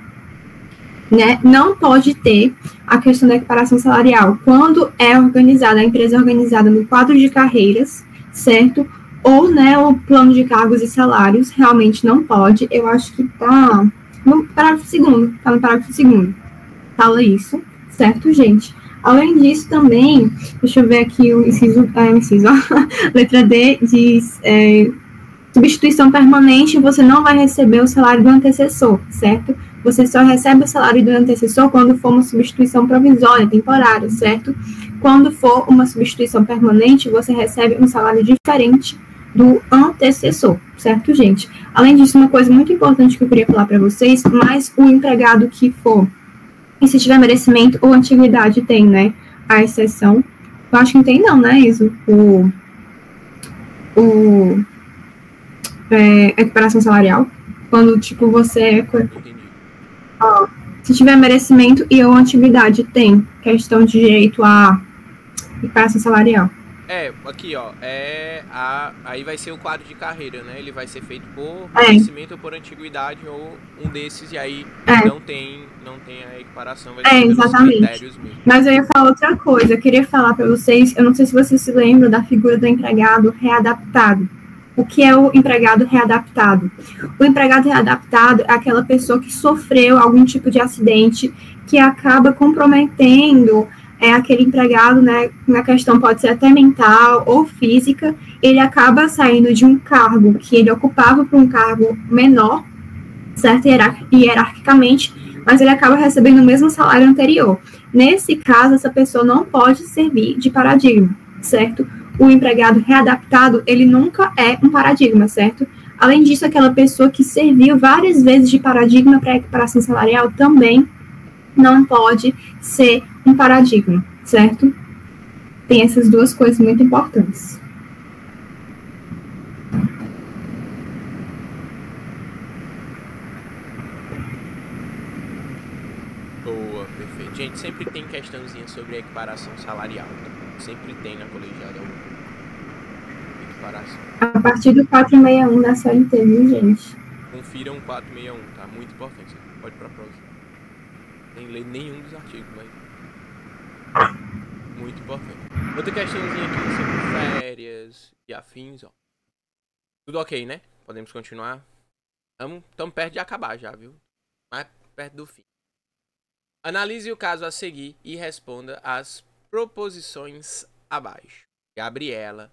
Speaker 2: né? Não pode ter a questão da equiparação salarial quando é organizada, a empresa é organizada no quadro de carreiras, certo? Ou, né, o plano de cargos e salários, realmente não pode. Eu acho que tá no parágrafo 2º, tá no parágrafo 2º. Fala isso, certo, gente? Além disso, também, deixa eu ver aqui o inciso, letra D diz, substituição permanente, você não vai receber o salário do antecessor, certo? Você só recebe o salário do antecessor quando for uma substituição provisória, temporária, certo? Quando for uma substituição permanente, você recebe um salário diferente do antecessor, certo, gente? Além disso, uma coisa muito importante que eu queria falar para vocês, mas o empregado que for, e se tiver merecimento ou antiguidade, tem, né, a exceção. Eu acho que não tem não, né, Iso? Equiparação salarial. Quando, tipo, você... Ó, se tiver merecimento e ou antiguidade, tem questão de direito à equiparação salarial.
Speaker 1: Aqui, ó, aí vai ser o quadro de carreira, né? Ele vai ser feito por merecimento ou por antiguidade ou um desses, e aí não tem a equiparação, vai ser pelos
Speaker 2: exatamente.
Speaker 1: critérios mesmo.
Speaker 2: Mas eu ia falar outra coisa, eu queria falar para vocês, eu não sei se vocês se lembram da figura do empregado readaptado. O que é o empregado readaptado? O empregado readaptado é aquela pessoa que sofreu algum tipo de acidente que acaba comprometendo aquele empregado, né, na questão pode ser até mental ou física, ele acaba saindo de um cargo que ele ocupava para um cargo menor, certo, hierarquicamente, mas ele acaba recebendo o mesmo salário anterior. Nesse caso, essa pessoa não pode servir de paradigma, certo? O empregado readaptado, ele nunca é um paradigma, certo? Além disso, aquela pessoa que serviu várias vezes de paradigma para a equiparação salarial também não pode ser um paradigma, certo? Tem essas duas coisas muito importantes.
Speaker 1: Boa, perfeito. Gente, sempre tem questãozinha sobre a equiparação salarial. Sempre tem na colegiada equiparação.
Speaker 2: A partir do 461 da CLT, viu, gente?
Speaker 1: Confiram 461, tá? Muito importante. Pode ir pra próxima. Nem ler nenhum dos artigos, mas... muito importante. Outra questãozinha aqui sobre férias e afins, ó. Tudo ok, né? Podemos continuar? Estamos perto de acabar já, viu? Mais perto do fim. Analise o caso a seguir e responda as proposições abaixo. Gabriela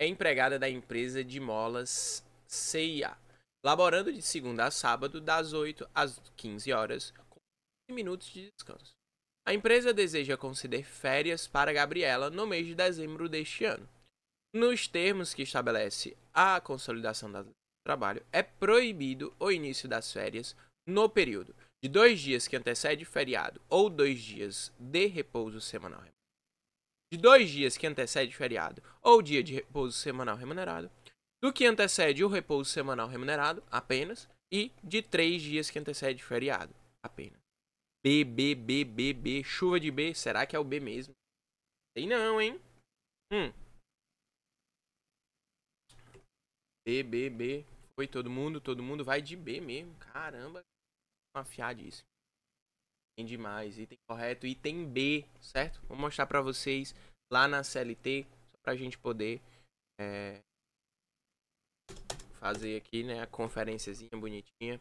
Speaker 1: é empregada da empresa de molas CIA, laborando de segunda a sábado, das 8 às 15 horas, com 15 minutos de descanso. A empresa deseja conceder férias para Gabriela no mês de dezembro deste ano. Nos termos que estabelece a consolidação do trabalho, é proibido o início das férias no período de 2 dias que antecede o feriado ou 2 dias de repouso semanal remunerado, de 2 dias que antecede o feriado ou dia de repouso semanal remunerado, do que antecede o repouso semanal remunerado apenas e de 3 dias que antecede o feriado apenas. B, chuva de B, será que é o B mesmo? Sei não, hein? B. Foi todo mundo vai de B mesmo. Caramba, afiadíssimo. Tem demais, item correto, item B, certo? Vou mostrar pra vocês lá na CLT, só pra gente poder fazer aqui, né, a conferenciazinha bonitinha.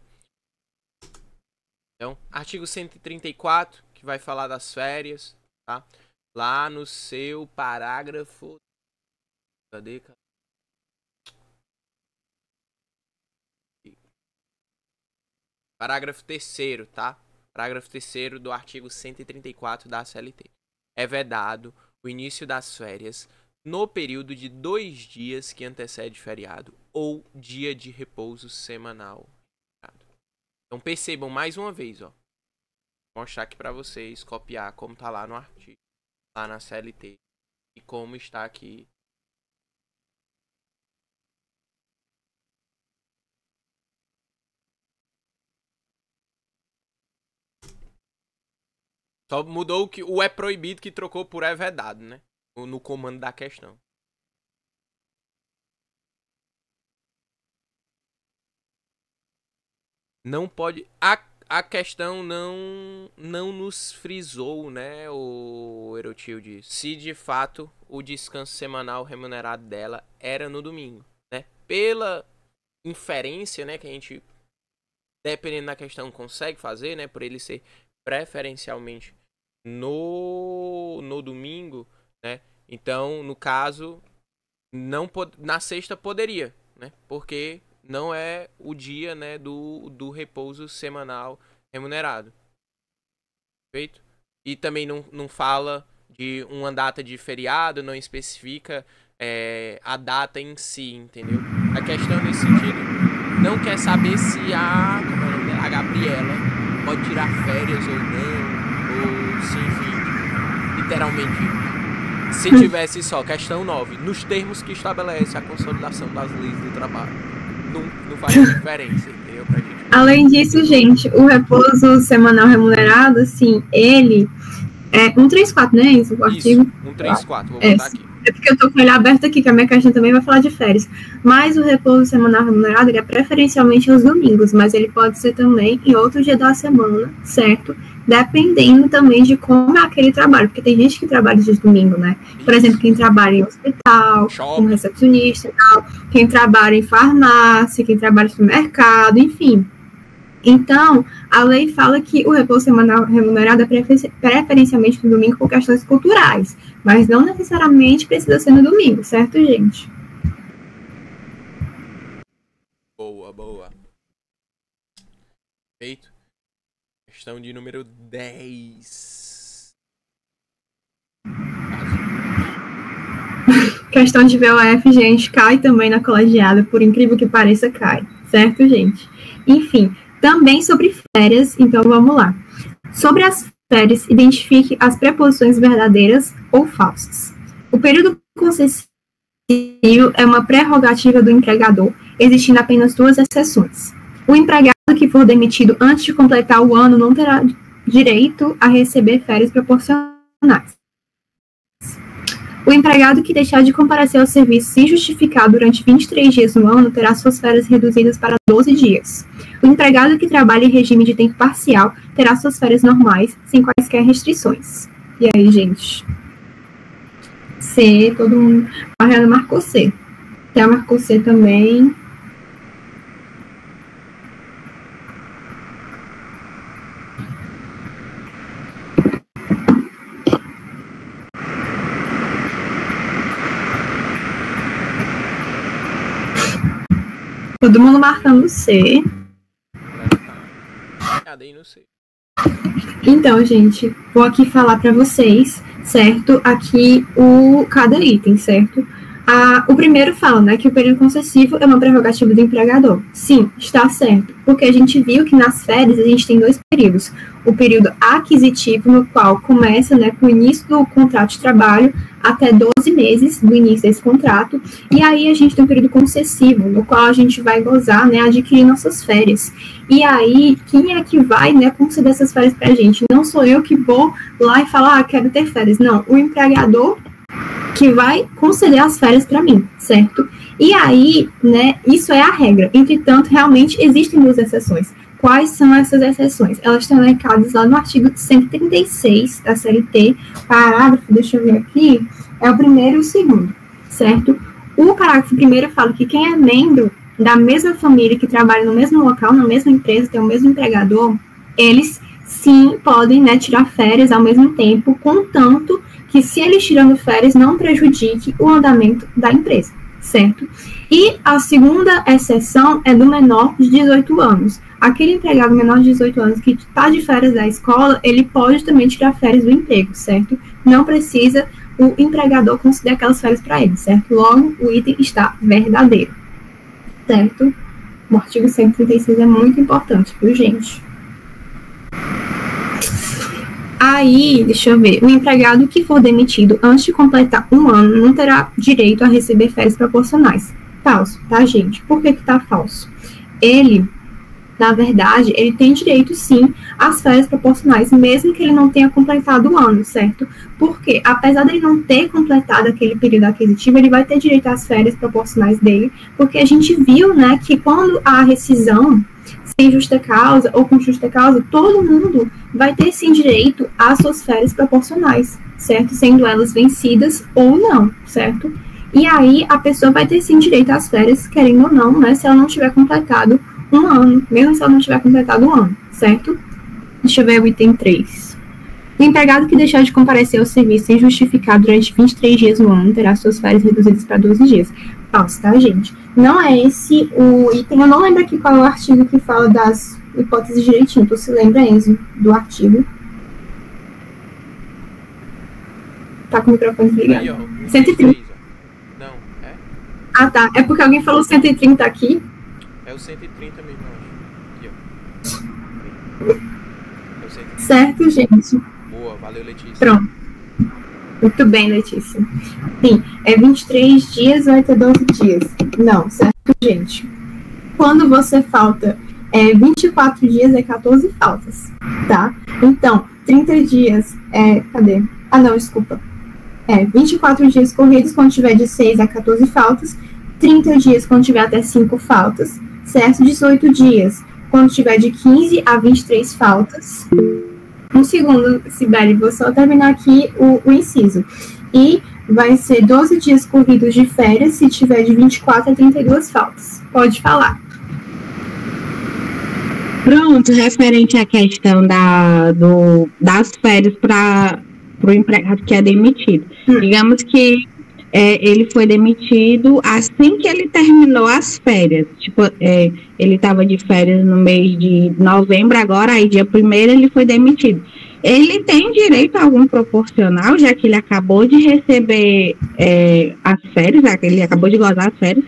Speaker 1: Então, artigo 134, que vai falar das férias, tá? Lá no seu parágrafo... Cadê, cara? Parágrafo 3º, tá? Parágrafo 3º do artigo 134 da CLT. É vedado o início das férias no período de 2 dias que antecede feriado ou dia de repouso semanal. Então percebam mais uma vez, ó. Vou mostrar aqui para vocês, copiar como tá lá no artigo, lá na CLT e como está aqui. Só mudou que o é proibido que trocou por é vedado, né? No comando da questão. Não pode... A questão não nos frisou, né, o Erotilde, se de fato o descanso semanal remunerado dela era no domingo, né? Pela inferência, né, que a gente, dependendo da questão, consegue fazer, né, por ele ser preferencialmente no domingo, né? Então, no caso, na sexta poderia, né? Porque não é o dia, né, do repouso semanal remunerado. Perfeito? E também não fala de uma data de feriado, não especifica a data em si, entendeu? A questão nesse sentido não quer saber se a Gabriela pode tirar férias ou não, ou se, enfim, literalmente, se tivesse só questão 9, nos termos que estabelece a consolidação das leis do trabalho, não faz diferença, entendeu? Pra gente.
Speaker 2: Além disso, gente, o repouso semanal remunerado, assim, ele é 134, né? Isso, o artigo.
Speaker 1: 134, vou botar aqui.
Speaker 2: É porque eu tô com ele aberto aqui, que a minha caixinha também vai falar de férias. Mas o repouso semanal remunerado, ele é preferencialmente aos domingos, mas ele pode ser também em outro dia da semana, certo? Dependendo também de como é aquele trabalho, porque tem gente que trabalha de domingo, né? Por exemplo, quem trabalha em hospital, como recepcionista e tal, quem trabalha em farmácia, quem trabalha no mercado, enfim. Então, a lei fala que o repouso semanal remunerado é preferencialmente no domingo por questões culturais, mas não necessariamente precisa ser no domingo, certo, gente?
Speaker 1: Boa. Feito. Questão de número 10.
Speaker 2: Questão de VOF, gente, cai também na colegiada, por incrível que pareça, cai, certo, gente? Enfim, também sobre férias, então vamos lá. Sobre as férias, identifique as preposições verdadeiras ou falsas. O período concessivo é uma prerrogativa do empregador, existindo apenas 2 exceções. O empregado que for demitido antes de completar o ano não terá direito a receber férias proporcionais. O empregado que deixar de comparecer ao serviço sem justificar durante 23 dias no ano terá suas férias reduzidas para 12 dias. O empregado que trabalha em regime de tempo parcial terá suas férias normais, sem quaisquer restrições. E aí, gente? C, todo mundo... A Mariana marcou C. Até marcou C também. Todo mundo marcando C. Então, gente, vou aqui falar para vocês, certo? Aqui cada item, certo? O primeiro fala, né, que o período concessivo é uma prerrogativa do empregador. Sim, está certo, porque a gente viu que nas férias a gente tem 2 períodos. O período aquisitivo, no qual começa, né, com o início do contrato de trabalho até 12 meses do início desse contrato, e aí a gente tem um período concessivo, no qual a gente vai gozar, né, adquirir nossas férias. E aí, quem é que vai, né, conceder essas férias pra gente? Não sou eu que vou lá e falar, quero ter férias. Não, o empregador que vai conceder as férias para mim, certo? E aí, né, isso é a regra. Entretanto, realmente existem 2 exceções. Quais são essas exceções? Elas estão elencadas lá no artigo 136 da CLT, parágrafo, deixa eu ver aqui, é o primeiro e o segundo, certo? O parágrafo primeiro fala que quem é membro da mesma família, que trabalham no mesmo local, na mesma empresa, tem o mesmo empregador, eles sim podem, né, tirar férias ao mesmo tempo, contanto que, se eles tirando férias, não prejudique o andamento da empresa, certo? E a segunda exceção é do menor de 18 anos. Aquele empregado menor de 18 anos que está de férias da escola, ele pode também tirar férias do emprego, certo? Não precisa o empregador conceder aquelas férias para ele, certo? Logo, o item está verdadeiro, certo? O artigo 136 é muito importante, viu, gente? Aí, deixa eu ver, o empregado que for demitido antes de completar 1 ano não terá direito a receber férias proporcionais. Falso, tá, gente? Por que tá falso? Ele, na verdade, ele tem direito, sim, às férias proporcionais, mesmo que ele não tenha completado o ano, certo? Porque, apesar dele não ter completado aquele período aquisitivo, ele vai ter direito às férias proporcionais dele, porque a gente viu, né, que quando há rescisão, sem justa causa ou com justa causa, todo mundo vai ter, sim, direito às suas férias proporcionais, certo? Sendo elas vencidas ou não, certo? E aí, a pessoa vai ter, sim, direito às férias, querendo ou não, né, se ela não tiver completado 1 ano, mesmo se ela não tiver completado 1 ano, certo? Deixa eu ver o item 3. O empregado que deixar de comparecer ao serviço sem justificar durante 23 dias no ano terá suas férias reduzidas para 12 dias. Falso, tá, gente? Não é esse o item. Eu não lembro aqui qual é o artigo que fala das hipóteses direitinho. Tu se lembra, Enzo, do artigo? Tá com o microfone desligado.
Speaker 1: Aí, ó,
Speaker 2: 130.
Speaker 1: Não, é?
Speaker 2: Ah, tá. É porque alguém falou 130 aqui.
Speaker 1: É o 130 mesmo, eu acho. Aqui, ó. É o 130.
Speaker 2: Certo, gente.
Speaker 1: Boa, valeu, Letícia.
Speaker 2: Pronto. Muito bem, Letícia. Sim, é 23 dias ou é 12 dias? Não, certo, gente? Quando você falta 24 dias, é 14 faltas, tá? Então, 30 dias cadê? Ah, não, desculpa. 24 dias corridos, quando tiver de 6 a 14 faltas. 30 dias, quando tiver até 5 faltas. Certo? 18 dias, quando tiver de 15 a 23 faltas. Um segundo, Sibeli, vou só terminar aqui o inciso. E vai ser 12 dias corridos de férias, se tiver de 24 a 32 faltas. Pode falar.
Speaker 5: Pronto, referente à questão das férias para o empregado que é demitido. Digamos que ele foi demitido assim que ele terminou as férias. Tipo, ele estava de férias no mês de novembro, agora, aí dia 1º ele foi demitido. Ele tem direito a algum proporcional, já que ele acabou de receber as férias, já que ele acabou de gozar as férias?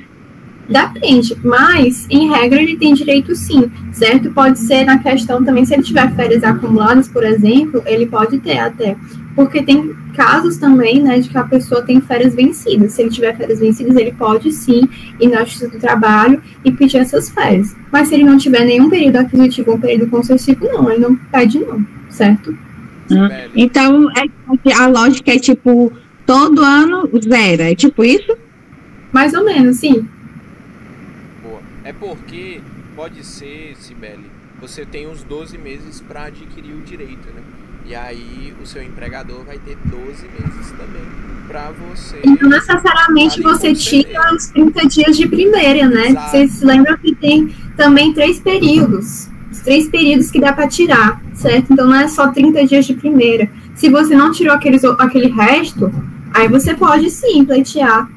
Speaker 2: Depende, mas, em regra, ele tem direito sim, certo? Pode ser na questão também, se ele tiver férias acumuladas, por exemplo, ele pode ter até. Porque tem casos também, né, de que a pessoa tem férias vencidas. Se ele tiver férias vencidas, ele pode sim ir na Justiça do Trabalho e pedir essas férias. Mas se ele não tiver nenhum período aquisitivo ou período concessivo, não, ele não pede não, certo?
Speaker 5: Então, a lógica é tipo, todo ano zera, é tipo isso?
Speaker 2: Mais ou menos, sim.
Speaker 1: Boa. É porque pode ser, Sibeli, você tem os 12 meses para adquirir o direito, né? E aí o seu empregador vai ter 12 meses também para você.
Speaker 2: E não necessariamente você tira os 30 dias de primeira, né?
Speaker 1: Exato.
Speaker 2: Vocês se lembram que tem também 3 períodos. Os 3 períodos que dá para tirar, certo? Então não é só 30 dias de primeira. Se você não tirou aquele resto, aí você pode sim pleitear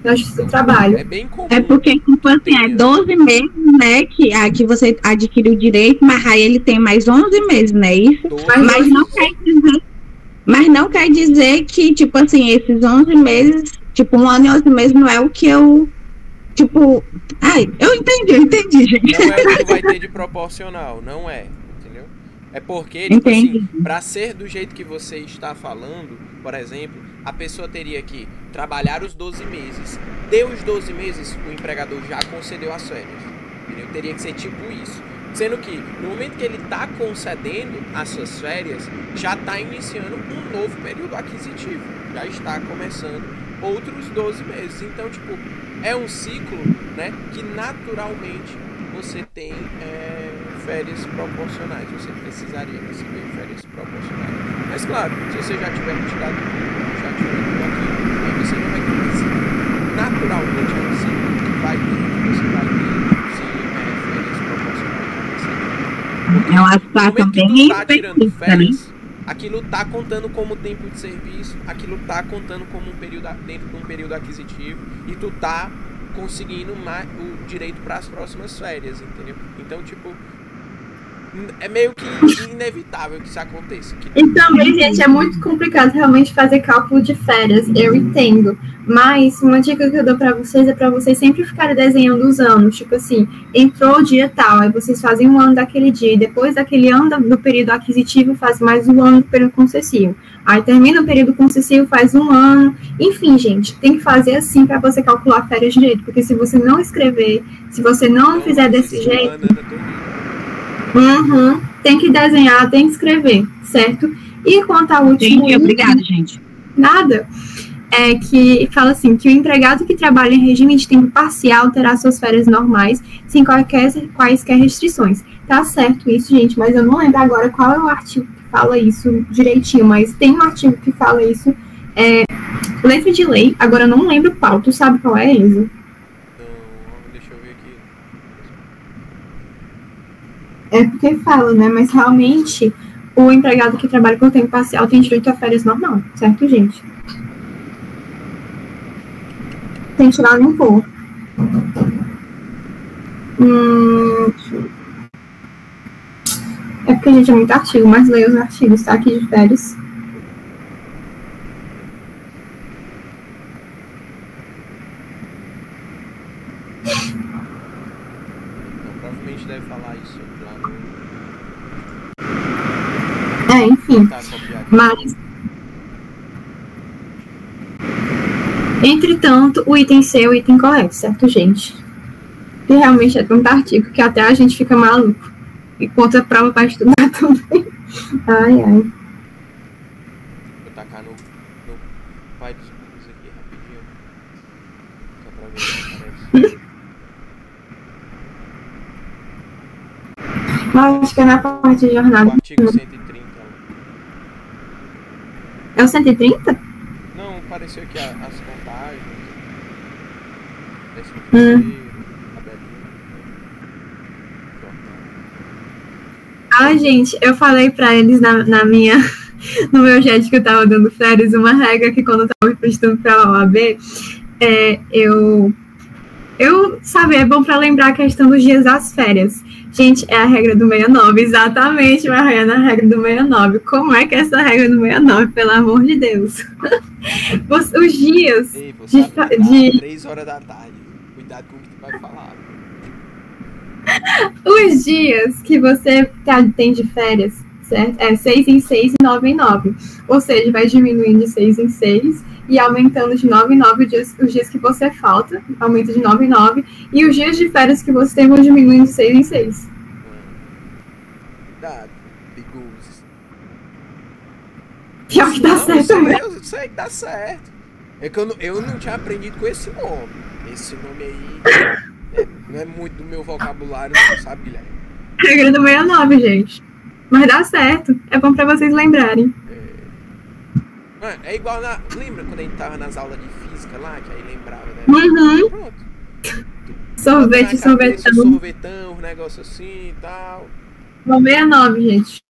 Speaker 2: na Justiça do Trabalho.
Speaker 1: É bem comum.
Speaker 5: É porque, tipo assim, 12 meses, né, que você adquiriu o direito, mas aí ele tem mais 11 meses, não é isso? Mas não quer dizer que, tipo assim, esses 11 meses, tipo, 1 ano e 11 meses não é o que eu, tipo... Ai, eu entendi, gente.
Speaker 1: Não é o que vai ter de proporcional, não é, entendeu? É porque, tipo assim, pra ser do jeito que você está falando, por exemplo, a pessoa teria que trabalhar os 12 meses. Deu os 12 meses, o empregador já concedeu as férias. Entendeu? Teria que ser tipo isso. Sendo que, no momento que ele está concedendo as suas férias, já está iniciando um novo período aquisitivo. Já está começando outros 12 meses. Então, tipo, é um ciclo, né, que naturalmente você tem férias proporcionais. Você precisaria receber férias proporcionais. Mas, claro, se você já tiver retirado tudo aqui, aí você não vai ter que naturalmente é assim, você vai ter férias proporcionais.
Speaker 5: É uma situação bem
Speaker 1: tirando
Speaker 5: específica,
Speaker 1: férias,
Speaker 5: né?
Speaker 1: aquilo tá contando como tempo de serviço, aquilo tá contando como um período dentro de um período aquisitivo, e tu tá conseguindo o direito para as próximas férias, entendeu? Então, tipo, é meio que inevitável que isso aconteça.
Speaker 2: E também, gente, é muito complicado realmente fazer cálculo de férias, eu entendo. Mas uma dica que eu dou pra vocês é pra vocês sempre ficarem desenhando os anos. Tipo assim, entrou o dia tal, aí vocês fazem um ano daquele dia, e depois daquele ano do período aquisitivo faz mais um ano do período concessivo. Aí termina o período concessivo, faz um ano. Enfim, gente, tem que fazer assim pra você calcular férias direito, porque se você não escrever, se você não fizer desse jeito... tem que desenhar, tem que escrever, certo? E quanto ao último item,
Speaker 5: obrigada, gente.
Speaker 2: Nada. É que fala assim, que o empregado que trabalha em regime de tempo parcial terá suas férias normais, sem quaisquer restrições. Tá certo isso, gente, mas eu não lembro agora qual é o artigo que fala isso direitinho, mas tem um artigo que fala isso, letra de lei, agora eu não lembro qual, tu sabe qual é, Enzo?
Speaker 1: Deixa eu ver aqui.
Speaker 2: É porque fala, né? Mas realmente o empregado que trabalha por tempo parcial tem direito a férias normal, certo, gente? Sem tirar nem pôr. É porque, gente, é muito artigo, mas leia os artigos, tá? Aqui de férias.
Speaker 1: Provavelmente deve falar isso lá no...
Speaker 2: Enfim. Mas... Entretanto, o item C é o item correto, certo, gente? E realmente é tanto artigo que até a gente fica maluco. E conta prova para estudar também. Ai, ai.
Speaker 1: Vou tacar no pai dos cursos aqui rapidinho. Só pra ver se aparece.
Speaker 2: Acho que é na parte de jornada.
Speaker 1: O artigo 130.
Speaker 2: É o 130?
Speaker 1: Não, apareceu aqui as contagens. Décimo terceiro, tabelinha.
Speaker 2: Ah, gente, eu falei pra eles no meu chat que eu tava dando férias, uma regra que quando eu tava prestando pra OAB, sabe, é bom pra lembrar a questão dos dias das férias. Gente, é a regra do 69, exatamente, Mariana, a regra do 69. Como é que é essa regra do 69, pelo amor de Deus? Os dias...
Speaker 1: Ei, você de 3 horas da tarde, cuidado com o que tu vai falar.
Speaker 2: Os dias que você tem de férias, certo? É 6 em 6 e 9 em 9. Ou seja, vai diminuindo de 6 em 6 e aumentando de 9 em 9 os dias que você falta, aumenta de 9 em 9. E os dias de férias que você tem vão diminuindo de 6 em 6.
Speaker 1: Cuidado, bigos.
Speaker 2: Pior que dá certo mesmo.
Speaker 1: Eu sei que dá certo. É que eu não tinha aprendido com esse nome. Esse nome aí não é muito do meu vocabulário, não, sabe, Guilherme?
Speaker 2: Regra do 69, gente. Mas dá certo. É bom pra vocês lembrarem.
Speaker 1: É igual lembra quando a gente tava nas aulas de física lá, que aí lembrava, né? Pronto. Sorvetão, um negócio assim e tal.
Speaker 2: Bom, 69, gente.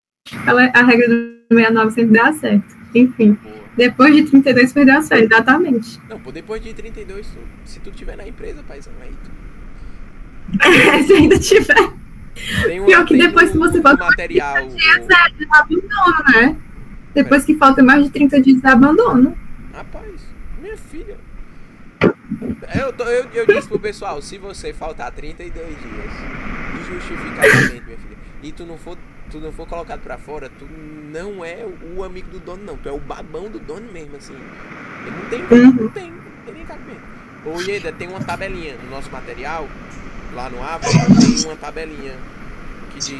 Speaker 2: A regra do 69 sempre dá certo. Enfim. Boa. Depois de 32 perdeu as férias, exatamente.
Speaker 1: Não, pô, depois de 32, se tu tiver na empresa, paizão, aí tu...
Speaker 2: Se ainda tiver. Pior que depois que você volta
Speaker 1: material,
Speaker 2: abandona, né? Depois que falta mais de 30 dias, abandona.
Speaker 1: Rapaz, minha filha. Eu disse pro pessoal, se você faltar 32 dias, injustificadamente, minha filha, e tu não for colocado pra fora, tu não é o amigo do dono, não. Tu é o babão do dono mesmo, assim. Ele não tem nem cabimento. Ô, Ieda, tem uma tabelinha no nosso material, lá no AVA, tem uma tabelinha que diz...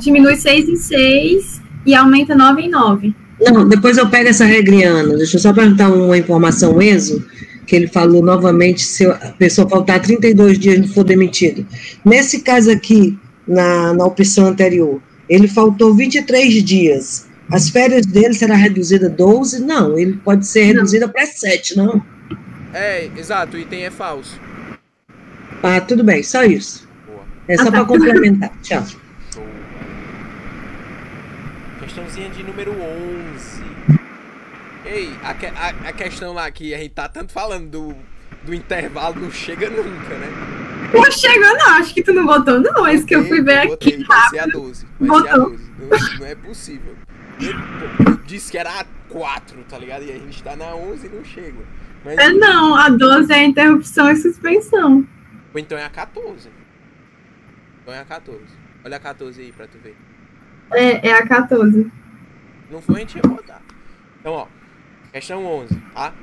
Speaker 2: diminui 6 em 6 e aumenta 9 em 9.
Speaker 4: Não, depois eu pego essa regrinha, Ana. Deixa eu só perguntar uma informação, Enzo, que ele falou novamente, se a pessoa faltar 32 dias e não for demitido. Nesse caso aqui, na opção anterior, ele faltou 23 dias. As férias dele será reduzida a 12? Não, ele pode ser reduzida para 7, não?
Speaker 1: Exato, o item é falso.
Speaker 4: Ah, tudo bem, só isso.
Speaker 1: Boa.
Speaker 4: É só para complementar. Tchau.
Speaker 1: Show. Questãozinha de número 11. Ei, a questão lá que a gente tá tanto falando do intervalo não chega nunca, né?
Speaker 2: Não chegou não, acho que tu não botou não, é isso que eu fui ver aqui.
Speaker 1: Vai ser a 12. Vai ser a 12. Não é possível. Eu disse que era a 4, tá ligado? E a gente tá na 11 e não chega. Mas...
Speaker 2: Não, a 12 é interrupção e suspensão.
Speaker 1: Ou então é a 14. Então é a 14. Olha a 14 aí pra tu ver.
Speaker 2: É a 14.
Speaker 1: Não foi, a gente ia botar. Então, ó. Questão 11, tá?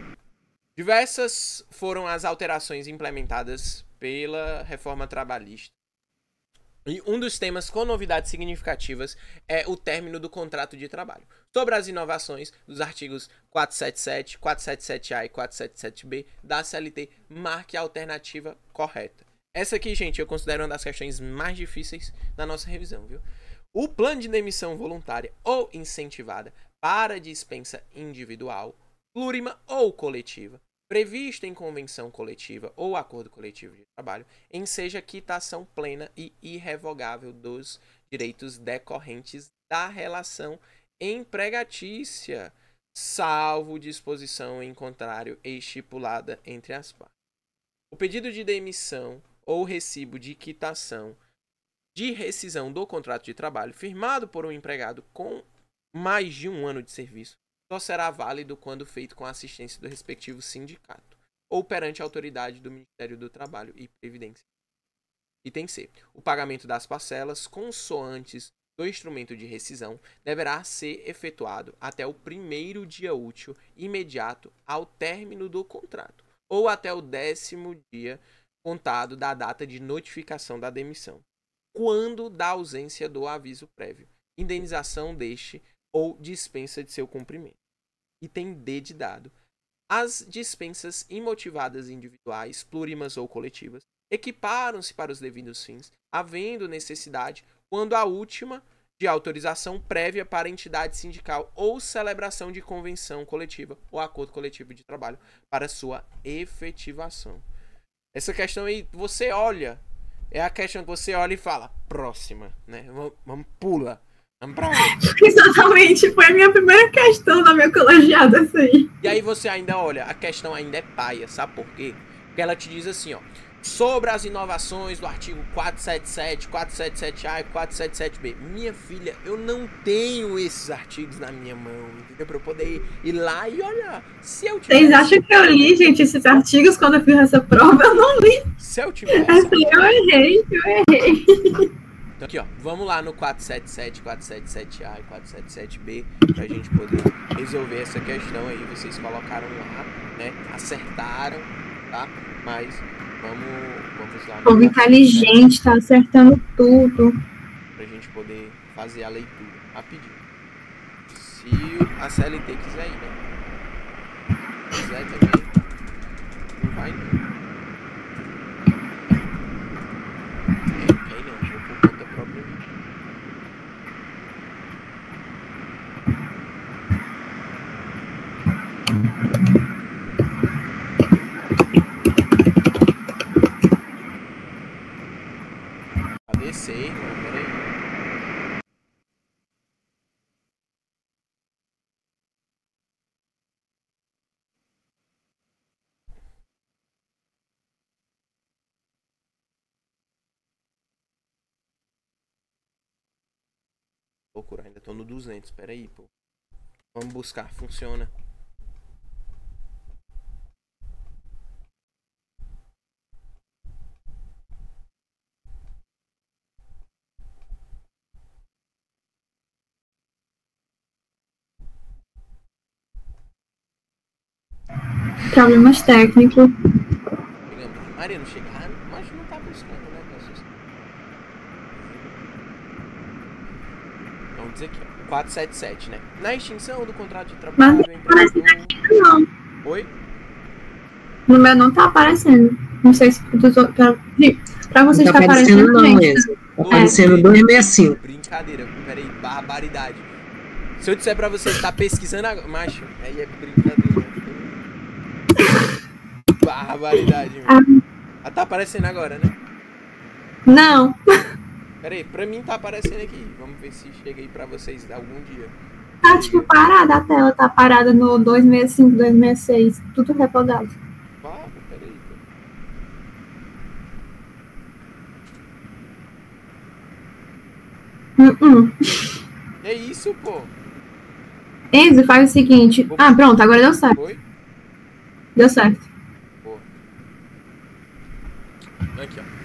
Speaker 1: Diversas foram as alterações implementadas pela reforma trabalhista. E um dos temas com novidades significativas é o término do contrato de trabalho. Sobre as inovações dos artigos 477, 477A e 477B da CLT, marque a alternativa correta. Essa aqui, gente, eu considero uma das questões mais difíceis da nossa revisão, viu? O plano de demissão voluntária ou incentivada para dispensa individual, plurima ou coletiva, previsto em convenção coletiva ou acordo coletivo de trabalho, enseja quitação plena e irrevogável dos direitos decorrentes da relação empregatícia, salvo disposição em contrário estipulada entre as partes. O pedido de demissão ou recibo de quitação de rescisão do contrato de trabalho firmado por um empregado com mais de 1 ano de serviço só será válido quando feito com a assistência do respectivo sindicato ou perante a autoridade do Ministério do Trabalho e Previdência. Item C. O pagamento das parcelas consoantes do instrumento de rescisão deverá ser efetuado até o primeiro dia útil imediato ao término do contrato ou até o 10º dia contado da data de notificação da demissão, quando da ausência do aviso prévio, indenização deste ou dispensa de seu cumprimento. Item D de dado. As dispensas imotivadas individuais, plurimas ou coletivas, equiparam-se para os devidos fins, havendo necessidade, quando a última, de autorização prévia para entidade sindical ou celebração de convenção coletiva ou acordo coletivo de trabalho para sua efetivação. Essa questão aí, você olha, é a questão que você olha e fala, próxima, né? Vamos pula. Vamos pra outra.
Speaker 2: Exatamente, foi a minha primeira questão da minha colegiada, essa aí.
Speaker 1: E aí você ainda olha, a questão ainda é paia, sabe por quê? Porque ela te diz assim, ó, sobre as inovações do artigo 477, 477A e 477B. Minha filha, eu não tenho esses artigos na minha mão, entendeu? Pra eu poder ir lá e olhar. Se eu tivesse...
Speaker 2: Vocês acham que eu li, gente, esses artigos quando eu fiz essa prova? Eu não li.
Speaker 1: Se eu tivesse...
Speaker 2: Eu errei.
Speaker 1: Então aqui, ó, vamos lá no 477, 477A e 477B pra gente poder resolver essa questão aí. Vocês colocaram lá, né? Acertaram, tá? Mas vamos lá.
Speaker 2: Povo inteligente, tá acertando tudo.
Speaker 1: Pra gente poder fazer a leitura rapidinho. Se a CLT quiser ir, né? Quiser também, não vai não. Descer, peraí. Loucura, ainda tô no 200, peraí, pô. Vamos buscar, funciona.
Speaker 2: Problemas técnicos.
Speaker 1: Maria não chega, mas não tá buscando, né? Vamos dizer aqui, ó, 477, né? Na extinção do contrato de trabalho,
Speaker 2: Mas não aparece aqui, não.
Speaker 1: Oi?
Speaker 2: No meu não tá aparecendo. Não sei se pra vocês
Speaker 4: não tá aparecendo não, mesmo. Tá aparecendo 265.
Speaker 1: Brincadeira, peraí, barbaridade. Se eu disser pra você que tá pesquisando agora, macho, aí é brincadeira. barbaridade, mano. Ah, tá aparecendo agora, né?
Speaker 2: Não.
Speaker 1: Pera aí, pra mim tá aparecendo aqui. Vamos ver se chega aí pra vocês algum dia.
Speaker 2: Tá tipo parada, a tela tá parada no 265, 266, tudo repodado.
Speaker 1: Ah, pera aí. É isso, pô.
Speaker 2: Enzo, faz o seguinte. Ah, pronto, agora deu certo.
Speaker 1: Foi?
Speaker 2: Deu certo.
Speaker 1: Boa. Aqui, ó.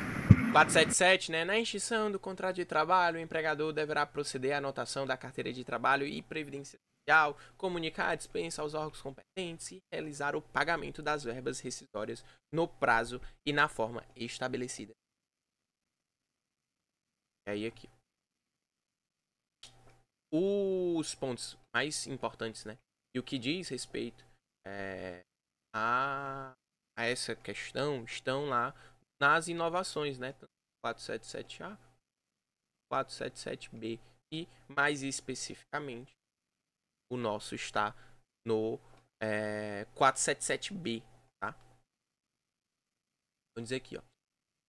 Speaker 1: 477, né? Na extinção do contrato de trabalho, o empregador deverá proceder à anotação da carteira de trabalho e previdência social, comunicar a dispensa aos órgãos competentes e realizar o pagamento das verbas rescisórias no prazo e na forma estabelecida. E aí, aqui. Os pontos mais importantes, né? E o que diz respeito a essa questão estão lá nas inovações, né? 477A, 477B e, mais especificamente, o nosso está no 477B, tá? Vou dizer aqui, ó.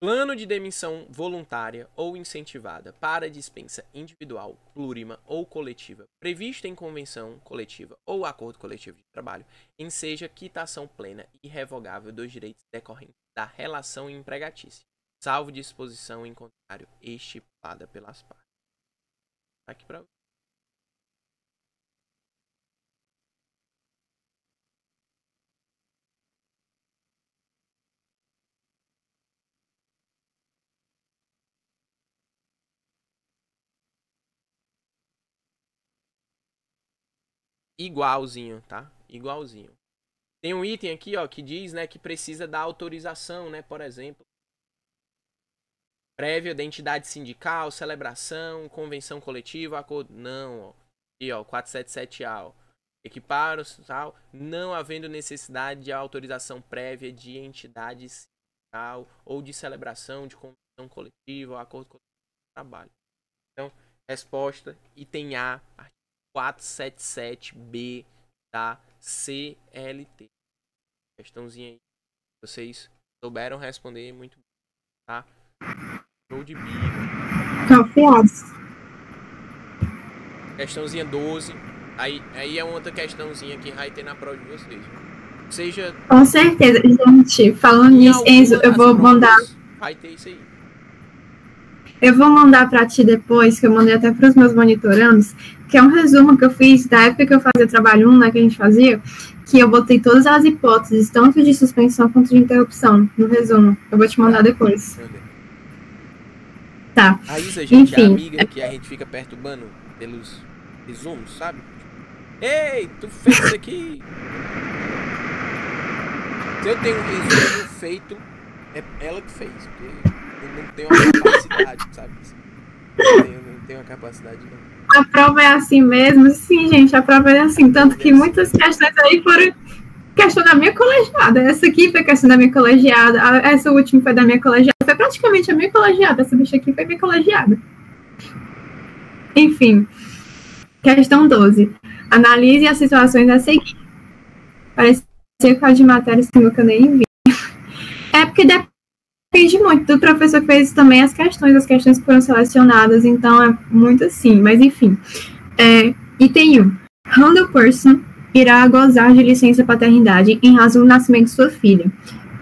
Speaker 1: Plano de demissão voluntária ou incentivada para dispensa individual, plurima ou coletiva, prevista em convenção coletiva ou acordo coletivo de trabalho, enseja quitação plena e irrevogável dos direitos decorrentes da relação empregatícia, salvo disposição em contrário estipulada pelas partes. Tá aqui para igualzinho, tá? Igualzinho. Tem um item aqui, ó, que diz, né, que precisa da autorização, né, por exemplo, prévia da entidade sindical, celebração, convenção coletiva, acordo. Não, ó. Aqui, ó, 477A, ó. Equipar, tal, não havendo necessidade de autorização prévia de entidade sindical ou de celebração de convenção coletiva ou acordo coletivo de trabalho. Então, resposta, item A, artigo 477B da CLT. Questãozinha aí. Vocês souberam responder muito bem, tá? Show de bico.
Speaker 2: Confiados.
Speaker 1: Questãozinha 12. Aí é outra questãozinha que vai ter na prova de vocês. Seja.
Speaker 2: Com certeza. Gente, falando nisso, Enzo, eu vou mandar.
Speaker 1: Vai ter isso aí.
Speaker 2: Eu vou mandar para ti depois, que eu mandei até para os meus monitorandos, que é um resumo que eu fiz da época que eu fazia trabalho 1, né, que a gente fazia, que eu botei todas as hipóteses, tanto de suspensão quanto de interrupção, no resumo. Eu vou te mandar depois. Tá.
Speaker 1: A Isa, gente, enfim, é a amiga que a gente fica perturbando pelos resumos, sabe? Ei, tu fez isso aqui. Se eu tenho um resumo feito, é ela que fez, porque eu não tenho uma capacidade, sabe? Eu não tenho uma capacidade, não.
Speaker 2: A prova é assim mesmo? Sim, gente, a prova é assim. Tanto que muitas questões aí foram questão da minha colegiada. Essa aqui foi questão da minha colegiada. Essa última foi da minha colegiada. Foi praticamente a minha colegiada. Essa bicha aqui foi minha colegiada. Enfim. Questão 12. Analise as situações a seguir. Parecia com a de matérias que eu nem vi. É porque depende muito do professor que fez também as questões que foram selecionadas, então é muito assim, mas enfim. Item 1. Randall Person irá gozar de licença paternidade em razão do nascimento de sua filha.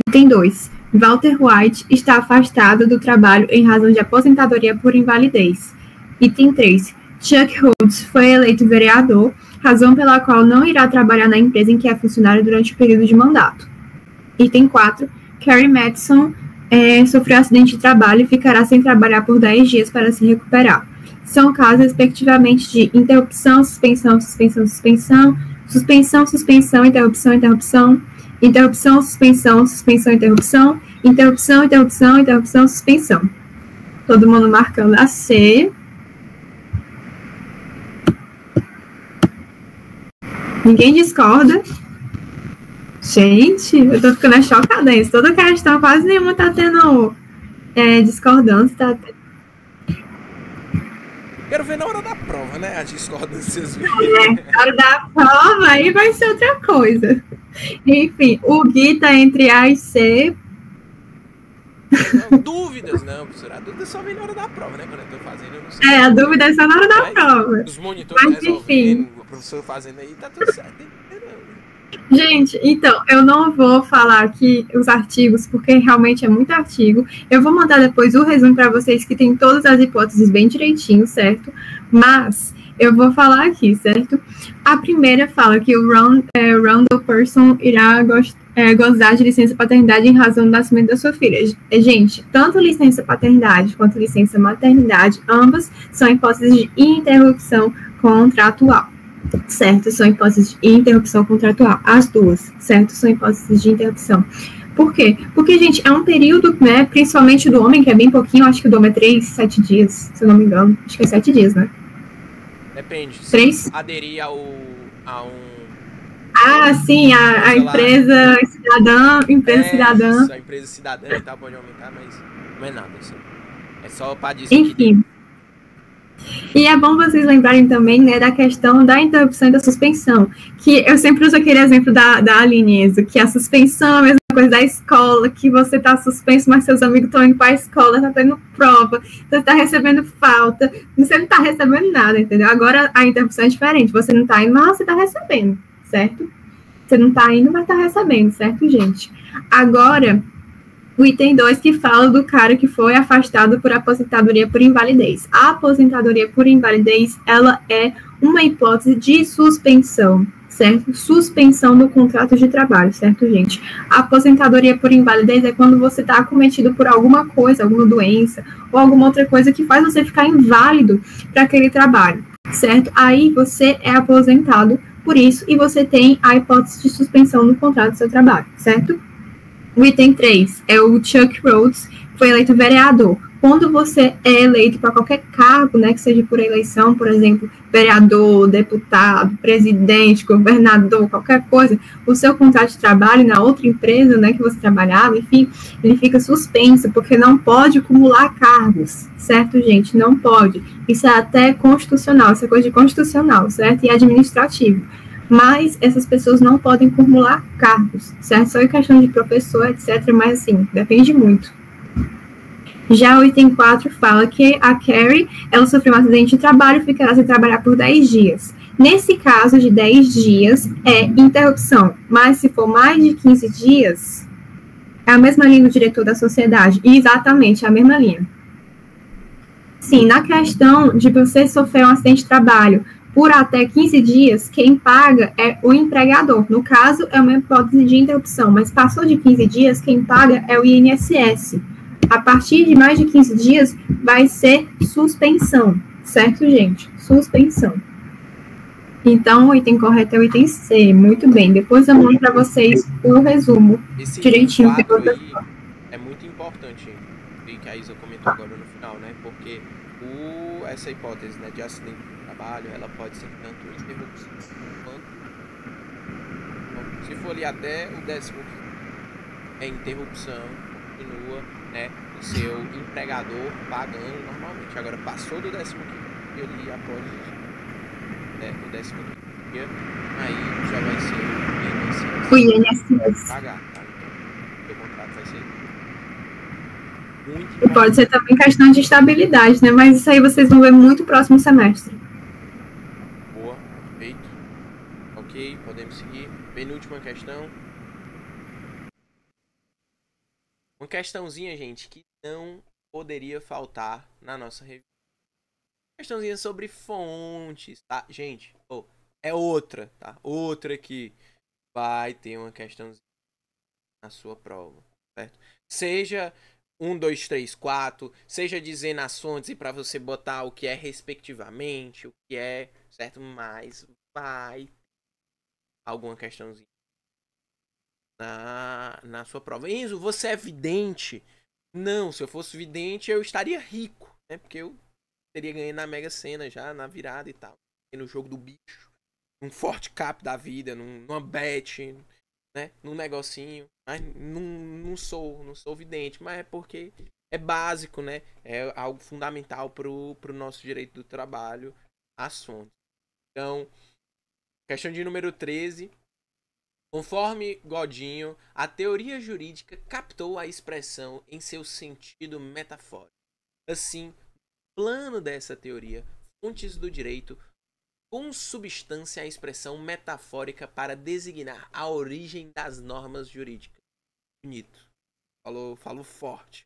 Speaker 2: Item 2. Walter White está afastado do trabalho em razão de aposentadoria por invalidez. Item 3. Chuck Rhodes foi eleito vereador, razão pela qual não irá trabalhar na empresa em que é funcionário durante o período de mandato. Item 4. Carrie Madison sofreu acidente de trabalho e ficará sem trabalhar por 10 dias para se recuperar. São casos, respectivamente, de interrupção, suspensão, suspensão, suspensão, suspensão, suspensão, interrupção, interrupção, interrupção, suspensão, suspensão, interrupção, interrupção, interrupção, interrupção, suspensão. Todo mundo marcando a C. Ninguém discorda. Gente, eu tô ficando chocada nisso. Toda questão, quase nenhuma tá tendo discordância. Tá...
Speaker 1: Quero ver na hora da prova, né? As discordâncias.
Speaker 2: Na hora da prova, aí vai ser outra coisa. Enfim, o Gui tá entre A e C.
Speaker 1: Não, dúvidas, não, professora. A dúvida só vem na hora da prova, né? Quando eu tô fazendo, eu não sei.
Speaker 2: A dúvida é só na hora da
Speaker 1: Mas
Speaker 2: prova.
Speaker 1: os monitores
Speaker 2: Mas,
Speaker 1: resolvendo,
Speaker 2: enfim.
Speaker 1: o professor fazendo aí, tá tudo certo.
Speaker 2: Gente, então, eu não vou falar aqui os artigos, porque realmente é muito artigo. Eu vou mandar depois o resumo para vocês, que tem todas as hipóteses bem direitinho, certo? Mas eu vou falar aqui, certo? A primeira fala que o Randall Person irá gozar de licença paternidade em razão do nascimento da sua filha. Gente, tanto licença paternidade quanto licença maternidade, ambas são hipóteses de interrupção contratual. Certo, são hipóteses de interrupção contratual. As duas, certo, são hipóteses de interrupção. Por quê? Porque, gente, é um período, né, principalmente do homem, que é bem pouquinho, acho que o do homem é 3, 7 dias, se eu não me engano. Acho que é 7 dias, né?
Speaker 1: Depende.
Speaker 2: 3?
Speaker 1: Aderir a um...
Speaker 2: Ah, sim, a empresa cidadã, cidadã.
Speaker 1: Isso, a empresa cidadã e tal, pode aumentar, mas não é nada, assim. É só para dizer
Speaker 2: Enfim. E é bom vocês lembrarem também, né, da questão da interrupção e da suspensão, que eu sempre uso aquele exemplo da Aline Enzo, que a suspensão é a mesma coisa da escola, que você está suspenso, mas seus amigos estão indo para a escola, está tendo prova, você está recebendo falta, você não está recebendo nada, entendeu? Agora a interrupção é diferente, você não está indo, mas você está recebendo, certo? Você não está indo, mas está recebendo, certo, gente? Agora, o item 2 que fala do cara que foi afastado por aposentadoria por invalidez. A aposentadoria por invalidez, ela é uma hipótese de suspensão, certo? Suspensão do contrato de trabalho, certo, gente? A aposentadoria por invalidez é quando você está acometido por alguma coisa, alguma doença, ou alguma outra coisa que faz você ficar inválido para aquele trabalho, certo? Aí você é aposentado por isso e você tem a hipótese de suspensão do contrato do seu trabalho, certo? O item 3 é o Chuck Rhodes, que foi eleito vereador. Quando você é eleito para qualquer cargo, né, que seja por eleição, por exemplo, vereador, deputado, presidente, governador, qualquer coisa, o seu contrato de trabalho na outra empresa, né, que você trabalhava, enfim, ele fica suspenso, porque não pode acumular cargos, certo, gente? Não pode. Isso é até constitucional, isso é coisa de constitucional, certo? E administrativo. Mas essas pessoas não podem acumular cargos, certo? Só em questão de professor, etc. Mas, assim, depende muito. Já o item 4 fala que a Carrie, ela sofreu um acidente de trabalho e ficará sem trabalhar por 10 dias. Nesse caso de 10 dias, é interrupção. Mas se for mais de 15 dias, é a mesma linha do diretor da sociedade. Exatamente, é a mesma linha. Sim, na questão de você sofrer um acidente de trabalho por até 15 dias, quem paga é o empregador. No caso, é uma hipótese de interrupção, mas passou de 15 dias, quem paga é o INSS. A partir de mais de 15 dias, vai ser suspensão, certo, gente? Suspensão. Então, o item correto é o item C. Muito bem. Depois eu mando para vocês o resumo
Speaker 1: esse
Speaker 2: direitinho.
Speaker 1: Item 4 aí é muito importante, que a Isa comentou agora no final, né? Porque essa hipótese, né, de acidente de trabalho, ela pode ser tanto interrupção quanto... Então, se for ali até o 15º, é interrupção, continua, né, o seu empregador pagando normalmente. Agora, passou do 15º, ele após o 15º dia, aí já vai ser
Speaker 2: o INSS
Speaker 1: pagar, tá? Então, o contrato vai ser muito...
Speaker 2: E pode ser também questão de estabilidade, né? Mas isso aí vocês vão ver muito próximo semestre.
Speaker 1: Boa, perfeito. Ok, podemos seguir. Penúltima questão. Uma questãozinha, gente, que não poderia faltar na nossa revista. Questãozinha sobre fontes, tá? Gente, é outra, tá? Outra que vai ter uma questãozinha na sua prova, certo? Seja 1, 2, 3, 4, seja dizer nas fontes e para você botar o que é respectivamente, o que é, certo? Mas vai alguma questãozinha na sua prova. Enzo, você é vidente? Não, se eu fosse vidente eu estaria rico, né? Porque eu teria ganho na Mega Sena já, na virada e tal. E no jogo do bicho, num forte cap da vida, numa bet, né? Num negocinho. Mas não sou vidente, mas é porque é básico, né? É algo fundamental pro nosso direito do trabalho, as fontes. Então, questão de número 13. Conforme Godinho, a teoria jurídica captou a expressão em seu sentido metafórico. Assim, plano dessa teoria, fontes do direito consubstância a expressão metafórica para designar a origem das normas jurídicas. Bonito. Falou forte.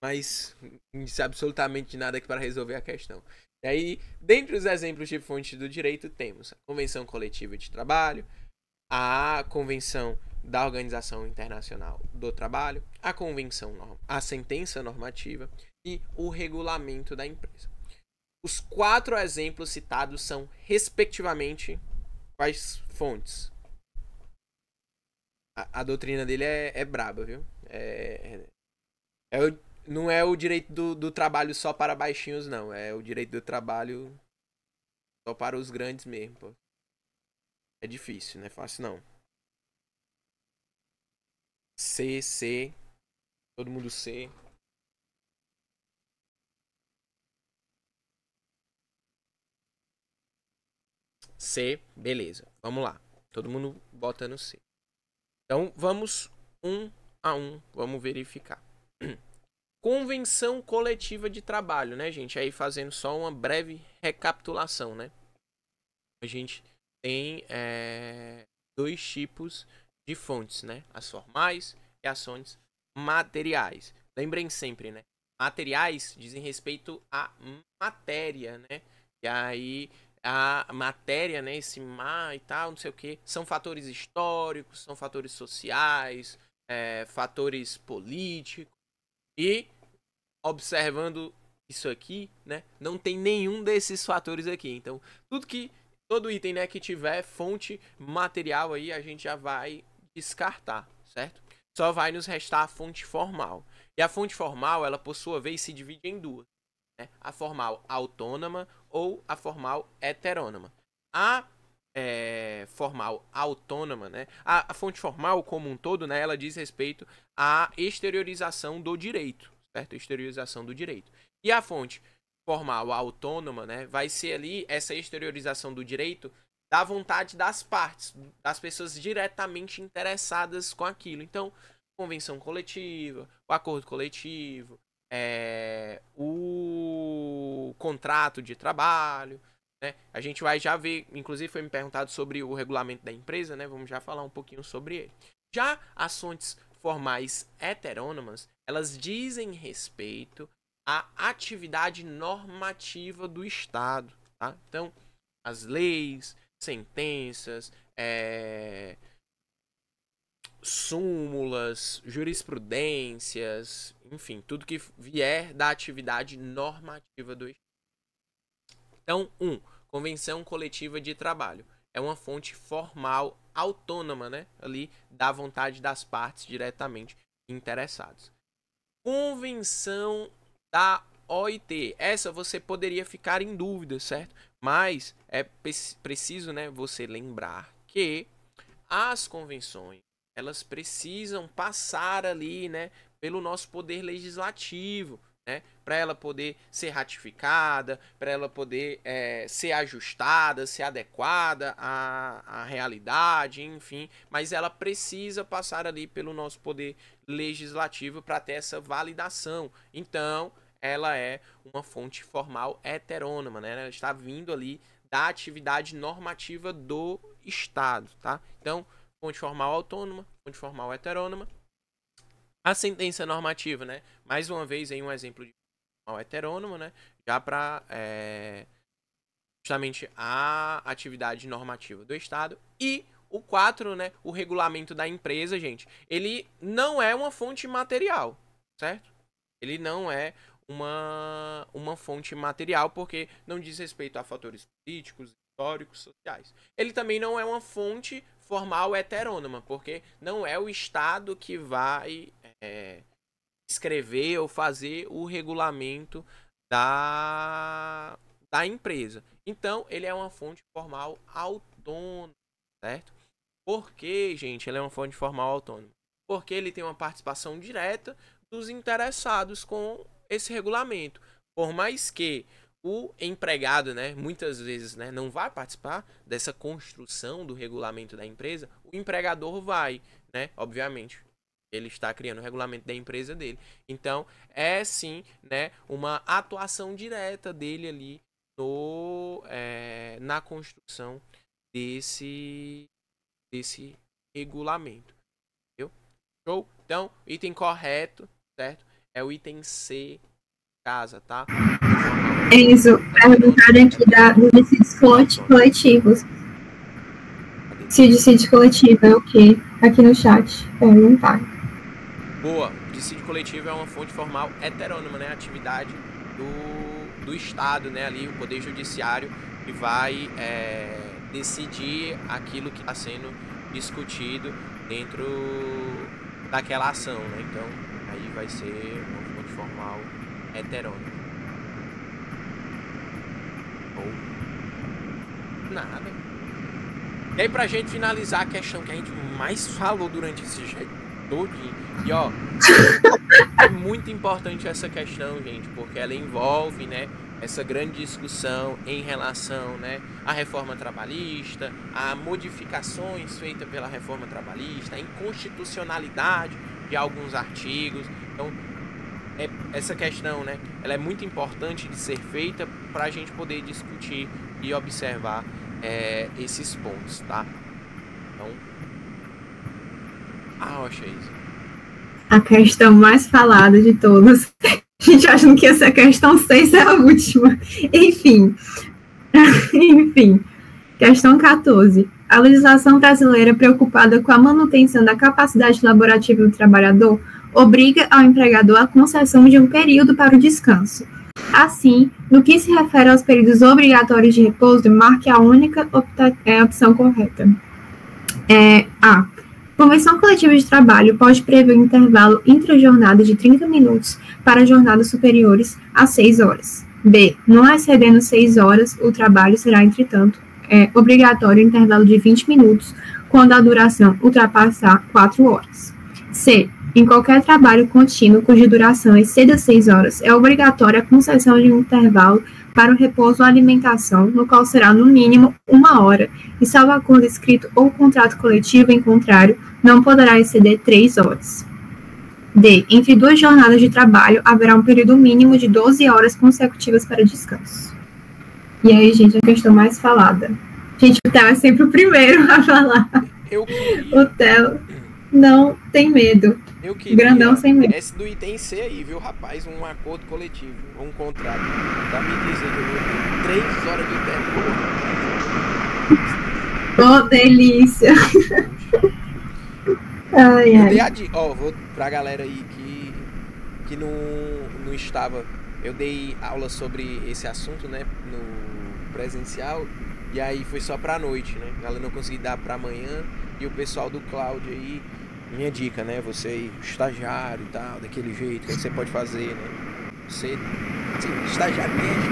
Speaker 1: Mas não disse absolutamente nada aqui para resolver a questão. E aí, dentre os exemplos de fontes do direito, temos a Convenção Coletiva de Trabalho, a Convenção da Organização Internacional do Trabalho, a Sentença Normativa e o Regulamento da Empresa. Os 4 exemplos citados são, respectivamente, quais fontes? A doutrina dele é braba, viu? Não é o direito do trabalho só para baixinhos, não. É o direito do trabalho só para os grandes mesmo, pô. É difícil, não é fácil, não. C, todo mundo C. C, beleza. Vamos lá. Todo mundo bota no C. Então, vamos um a um. Vamos verificar. Convenção coletiva de trabalho, né, gente? Aí fazendo só uma breve recapitulação, né? A gente tem 2 tipos de fontes, né? As formais e as fontes materiais. Lembrem sempre, né? Materiais dizem respeito à matéria, né? E aí a matéria, né? Esse mar e tal, não sei o que, são fatores históricos, são fatores sociais, fatores políticos. E observando isso aqui, né? Não tem nenhum desses fatores aqui. Então, todo item, né, que tiver fonte material aí, a gente já vai descartar, certo? Só vai nos restar a fonte formal. E a fonte formal, ela por sua vez se divide em 2, né? A formal autônoma ou a formal heterônoma. A formal autônoma, né? A fonte formal como um todo, né, ela diz respeito à exteriorização do direito, certo? Exteriorização do direito. E a fonte formal autônoma, né, vai ser ali essa exteriorização do direito da vontade das partes, das pessoas diretamente interessadas com aquilo. Então, convenção coletiva, o acordo coletivo, o contrato de trabalho, né? A gente vai já ver, inclusive foi me perguntado sobre o regulamento da empresa, né? Vamos já falar um pouquinho sobre ele. Já as fontes formais heterônomas, elas dizem respeito à atividade normativa do Estado, tá? Então, as leis, sentenças, súmulas, jurisprudências, enfim, tudo que vier da atividade normativa do Estado. Então, Convenção Coletiva de Trabalho. É uma fonte formal autônoma, né? Ali, da vontade das partes diretamente interessadas. Convenção da OIT. Essa você poderia ficar em dúvida, certo? Mas é preciso, né, você lembrar que as convenções, elas precisam passar ali, né, pelo nosso poder legislativo, né, para ela poder ser ratificada, para ela poder ser ajustada, ser adequada à realidade, enfim. Mas ela precisa passar ali pelo nosso poder legislativo para ter essa validação. Então, ela é uma fonte formal heterônoma, né? Ela está vindo ali da atividade normativa do Estado, tá? Então, fonte formal autônoma, fonte formal heterônoma. A sentença normativa, né? Mais uma vez, aí um exemplo de formal heterônoma, né? Já para justamente a atividade normativa do Estado. E o 4, né? O regulamento da empresa, gente. Ele não é uma fonte material, certo? Ele não é uma fonte material porque não diz respeito a fatores políticos, históricos, sociais. Ele também não é uma fonte formal heterônoma, porque não é o Estado que vai escrever ou fazer o regulamento da empresa. Então, ele é uma fonte formal autônoma, certo? Por que, gente, ele é uma fonte formal autônoma? Porque ele tem uma participação direta dos interessados com esse regulamento. Por mais que o empregado, né, muitas vezes, né, não vai participar dessa construção do regulamento da empresa, o empregador vai, né, obviamente. Ele está criando o regulamento da empresa dele. Então, é sim, né, uma atuação direta dele ali na construção desse regulamento. Entendeu? Show? Então, item correto, certo? É o item C, casa, tá?
Speaker 2: É isso. Perguntaram aqui dos dissídios coletivos. Dissídio coletivo é o quê? Aqui no chat. Perguntaram.
Speaker 1: Boa. Dissídio coletivo é uma fonte formal heterônima, né? Atividade do Estado, né? Ali, o Poder Judiciário, que vai decidir aquilo que está sendo discutido dentro daquela ação, né? Então, aí vai ser uma fonte formal heterônima. Ou nada. E aí, pra gente finalizar a questão que a gente mais falou durante esse jeito todinho. E ó, é muito importante essa questão, gente, porque ela envolve, né, essa grande discussão em relação, né, à reforma trabalhista, a modificações feitas pela reforma trabalhista, a inconstitucionalidade de alguns artigos. Então, essa questão, né, ela é muito importante de ser feita para a gente poder discutir e observar esses pontos, tá? Então, achei isso.
Speaker 2: A questão mais falada de todas. A gente achando que essa questão 6 é a última. Enfim. Questão 14. A legislação brasileira, preocupada com a manutenção da capacidade laborativa do trabalhador, obriga ao empregador a concessão de um período para o descanso. Assim, no que se refere aos períodos obrigatórios de repouso, marque a única opção correta. A. Convenção coletiva de trabalho pode prever um intervalo intra-jornada de 30 minutos para jornadas superiores a 6 horas. B. Não excedendo 6 horas, o trabalho será, entretanto, obrigatório intervalo de 20 minutos, quando a duração ultrapassar 4 horas. C. Em qualquer trabalho contínuo cuja duração exceda 6 horas, é obrigatória a concessão de um intervalo para o repouso ou alimentação, no qual será no mínimo 1 hora, e salvo acordo escrito ou contrato coletivo em contrário, não poderá exceder 3 horas. D. Entre 2 jornadas de trabalho, haverá um período mínimo de 12 horas consecutivas para descanso. E aí, gente, a questão mais falada. Gente, o Theo é sempre o primeiro a falar. O Theo não tem medo.
Speaker 1: Eu queria,
Speaker 2: grandão sem medo.
Speaker 1: Esse do item C aí, viu, rapaz? Um acordo coletivo, um contrato. Tá me dizendo que 3 horas de tempo.
Speaker 2: Oh, delícia. Ai,
Speaker 1: eu dei a dica, vou pra galera aí que não estava. Eu dei aula sobre esse assunto, né, no presencial, e aí foi só pra noite, né? Ela não conseguiu dar pra amanhã, e o pessoal do cloud aí, minha dica, né, você estagiário e tal, daquele jeito, que você pode fazer, né? Você estagiário mesmo.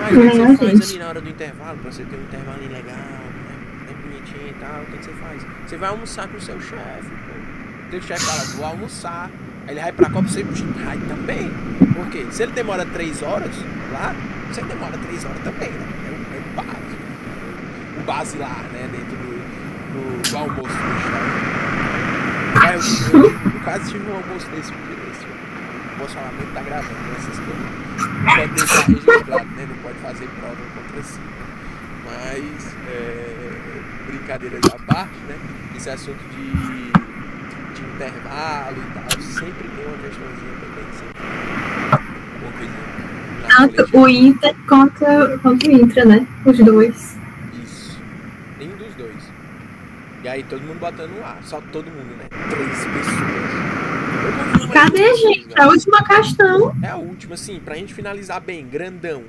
Speaker 1: Mas o que você faz ali na hora do intervalo, pra você ter um intervalo legal, né, bonitinho e tal, o que você faz? Você vai almoçar com o seu chefe, pô. Seu chefe fala, vou almoçar. Aí ele vai pra Copa, você vai também. Por quê? Se ele demora 3 horas lá, você demora 3 horas também, né? É o base. O basilar, né? Dentro do almoço do estado. Eu quase tive um almoço desse dia. Não posso falar muito, tá gravando essas coisas. Não pode deixar registrado, né? Não pode fazer prova contra si. Mas, brincadeiras à parte, né? Esse assunto de intervalo e tal, sempre tem uma questãozinha também, sempre uma coisinha.
Speaker 2: Tanto o Inter contra o Intra, né? Os dois.
Speaker 1: Isso. Nenhum dos dois. E aí todo mundo botando lá. Só todo mundo, né? 3 pessoas.
Speaker 2: Cadê, gente? A última questão.
Speaker 1: É a última, assim, pra gente finalizar bem. Grandão.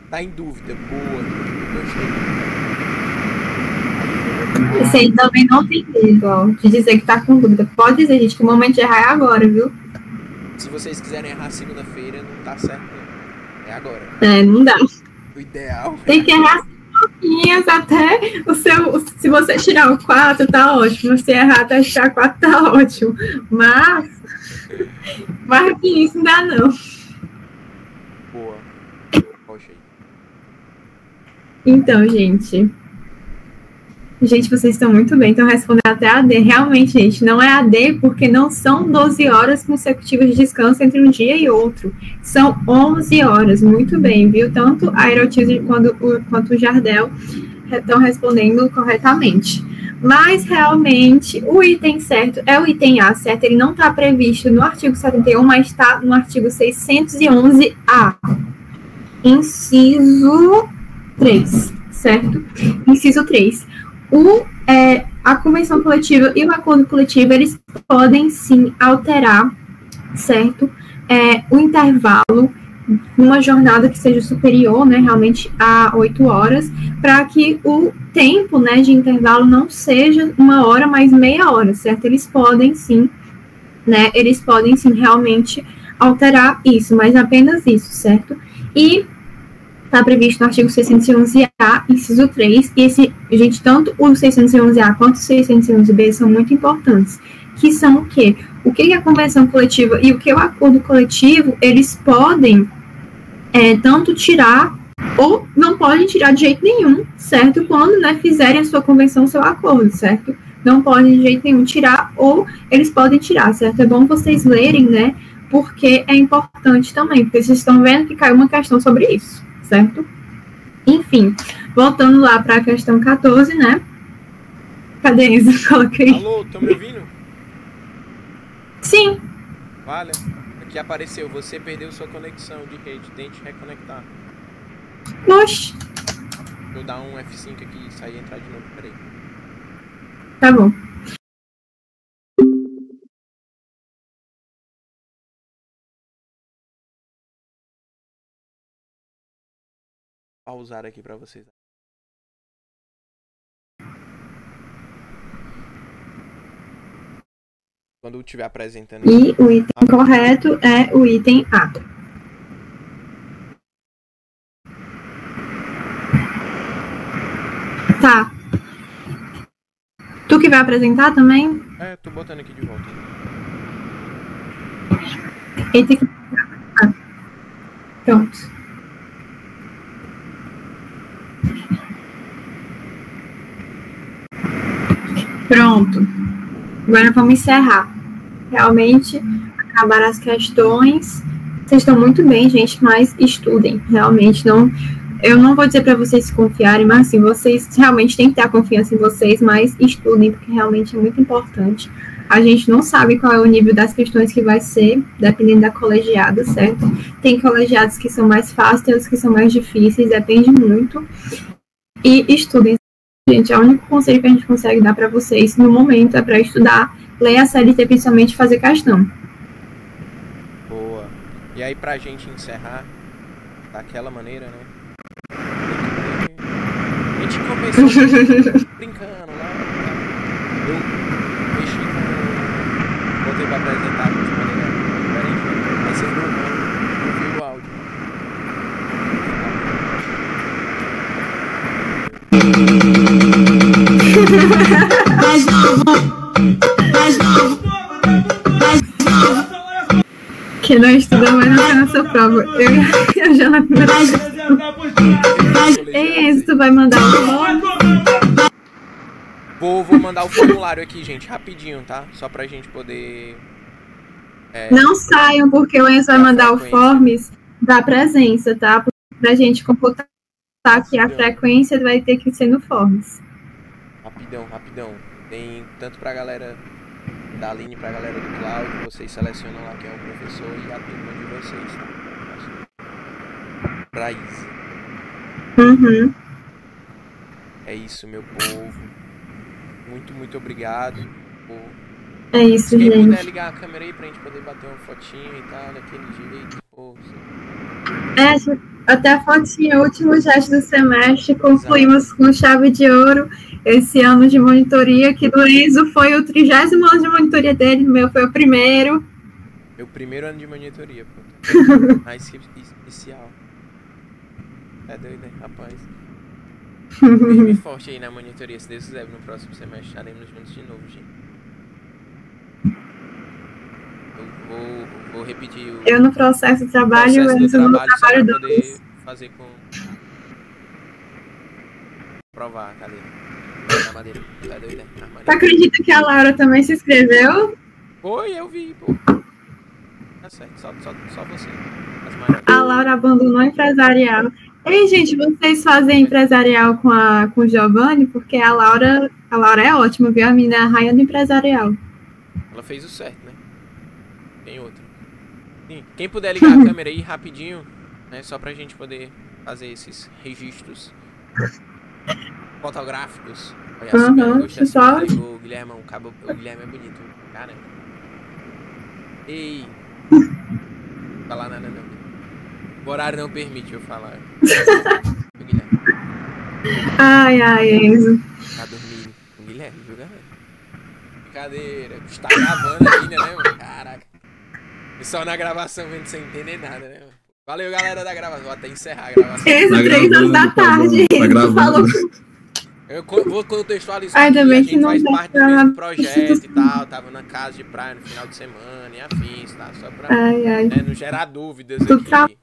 Speaker 1: Tá em dúvida. Boa. Gostei.
Speaker 2: Você também não tem medo, ó, de dizer que tá com dúvida. Pode dizer, gente, que o momento de errar é agora, viu?
Speaker 1: Se vocês quiserem errar segunda-feira, não tá certo, não. É agora.
Speaker 2: Não dá.
Speaker 1: O ideal
Speaker 2: tem que errar pouquinhos até o seu... Se você tirar o 4, tá ótimo. Se errar até tirar 4, tá ótimo. Mas... mais que isso, não dá, não.
Speaker 1: Boa. Poxa aí.
Speaker 2: Então, gente. Gente, vocês estão muito bem, estão respondendo até AD. Realmente, gente, não é AD porque não são 12 horas consecutivas de descanso entre um dia e outro. São 11 horas, muito bem, viu? Tanto a Aerotilde quanto o Jardel estão respondendo corretamente. Mas, realmente, o item certo é o item A, certo? Ele não está previsto no artigo 71, mas está no artigo 611-A. Inciso 3, certo? Inciso 3. A convenção coletiva e o acordo coletivo, eles podem, sim, alterar, certo? O intervalo numa jornada que seja superior, né, realmente a 8 horas, para que o tempo, né, de intervalo não seja 1 hora, mas meia hora, certo? Eles podem, sim, né, realmente alterar isso, mas apenas isso, certo? E está previsto no artigo 611-A, inciso 3, e gente, tanto o 611-A quanto o 611-B são muito importantes, que são o quê? O que a convenção coletiva e o que o acordo coletivo, eles podem tanto tirar ou não podem tirar de jeito nenhum, certo? Quando, né, fizerem a sua convenção, o seu acordo, certo? Não podem de jeito nenhum tirar ou eles podem tirar, certo? É bom vocês lerem, né, porque é importante também, porque vocês estão vendo que caiu uma questão sobre isso. Certo? Enfim, voltando lá para a questão 14, né? Cadê isso? Coloquei.
Speaker 1: Alô, estão me ouvindo?
Speaker 2: Sim.
Speaker 1: Vale. Aqui apareceu, você perdeu sua conexão de rede, tente reconectar.
Speaker 2: Oxi.
Speaker 1: Vou dar um F5 aqui e sair e entrar de novo, peraí.
Speaker 2: Tá bom.
Speaker 1: Pausar aqui para vocês. Quando eu estiver apresentando.
Speaker 2: E o item correto é o item A. Tá. Tu que vai apresentar também?
Speaker 1: Tô botando aqui de volta.
Speaker 2: Item. Ah. Pronto. Pronto. Agora vamos encerrar. Realmente, acabaram as questões. Vocês estão muito bem, gente, mas estudem. Realmente, não. Eu não vou dizer para vocês se confiarem, mas assim, vocês realmente têm que ter a confiança em vocês, mas estudem, porque realmente é muito importante. A gente não sabe qual é o nível das questões que vai ser, dependendo da colegiada, certo? Tem colegiados que são mais fáceis, tem outros que são mais difíceis, depende muito. E estudem. Gente, é o único conselho que a gente consegue dar para vocês no momento é para estudar, ler a CLT, principalmente fazer questão.
Speaker 1: Boa. E aí, pra gente encerrar daquela maneira, né? A gente começou brincando lá. Eu mexi com. Botei pra apresentar de maneira diferente, mas vocês não vão ouvir o áudio.
Speaker 2: Que não estudou, mas não tem na sua prova. Eu já na primeira vez. Ei, Enzo, tu vai mandar o nome?
Speaker 1: Vou mandar o formulário aqui, gente, rapidinho, tá? Só pra gente poder...
Speaker 2: Não saiam, porque o Enzo vai mandar o forms da presença, tá? Pra gente computar que a frequência vai ter que ser no forms.
Speaker 1: Rapidão. Tem tanto pra galera da Aline, pra galera do Cláudio, vocês selecionam lá quem é o professor e a turma de vocês, tá? Pra isso.
Speaker 2: Uhum.
Speaker 1: É isso, meu povo. Muito obrigado.
Speaker 2: É isso,
Speaker 1: Se quem
Speaker 2: gente.
Speaker 1: puder ligar a câmera aí pra gente poder bater uma fotinha e tal, daquele jeito.
Speaker 2: Até a fotinha, último gesto do semestre, concluímos com chave de ouro esse ano de monitoria, que do Enzo foi o 30º ano de monitoria dele, o meu foi o primeiro.
Speaker 1: Meu primeiro ano de monitoria, pô. Mais especial. É doido, né, rapaz? Firme forte aí na monitoria, se Deus quiser, no próximo semestre estaremos juntos de novo, gente. Vou repetir o
Speaker 2: Eu no processo de trabalho,
Speaker 1: processo do
Speaker 2: Enzo no
Speaker 1: trabalho só
Speaker 2: trabalho
Speaker 1: pra
Speaker 2: 2.
Speaker 1: poder fazer com... Provar, cadê? Na madeira. Tá doida?
Speaker 2: Tu acredita que a Laura também se inscreveu?
Speaker 1: Foi, eu vi, pô. Tá certo, só você. As maiores.
Speaker 2: A Laura abandonou o empresarial. Ei, gente, vocês fazem empresarial com o Giovanni? Porque a Laura é ótima, viu? A menina é a rainha do empresarial.
Speaker 1: Ela fez o certo, né? Tem outro. Sim, quem puder ligar a câmera aí rapidinho, né? Só pra gente poder fazer esses registros fotográficos. Olha, super, gostei assim,
Speaker 2: só...
Speaker 1: o Guilherme é bonito, cara. Ei! Não falar nada não. O horário não permite eu falar. O Guilherme.
Speaker 2: Ai, Enzo.
Speaker 1: Tá dormindo. O Guilherme, viu, galera? Brincadeira. Está gravando ainda, né, mano? Caraca. Pessoal na gravação vendo sem entender nada, né, mano? Valeu, galera da gravação. Vou até encerrar a gravação.
Speaker 2: Enzo, 3 horas da tarde.
Speaker 3: Tá gravando.
Speaker 1: Eu vou contextualizar.
Speaker 2: Ainda
Speaker 1: aqui,
Speaker 2: bem
Speaker 1: a
Speaker 2: que
Speaker 1: gente
Speaker 2: não
Speaker 1: faz
Speaker 2: dá
Speaker 1: parte do
Speaker 2: pra-
Speaker 1: mesmo projeto e tal. Tava na casa de praia no final de semana e afins, tá? Só pra
Speaker 2: Ai.
Speaker 1: não gerar dúvidas
Speaker 2: Tu
Speaker 1: aqui.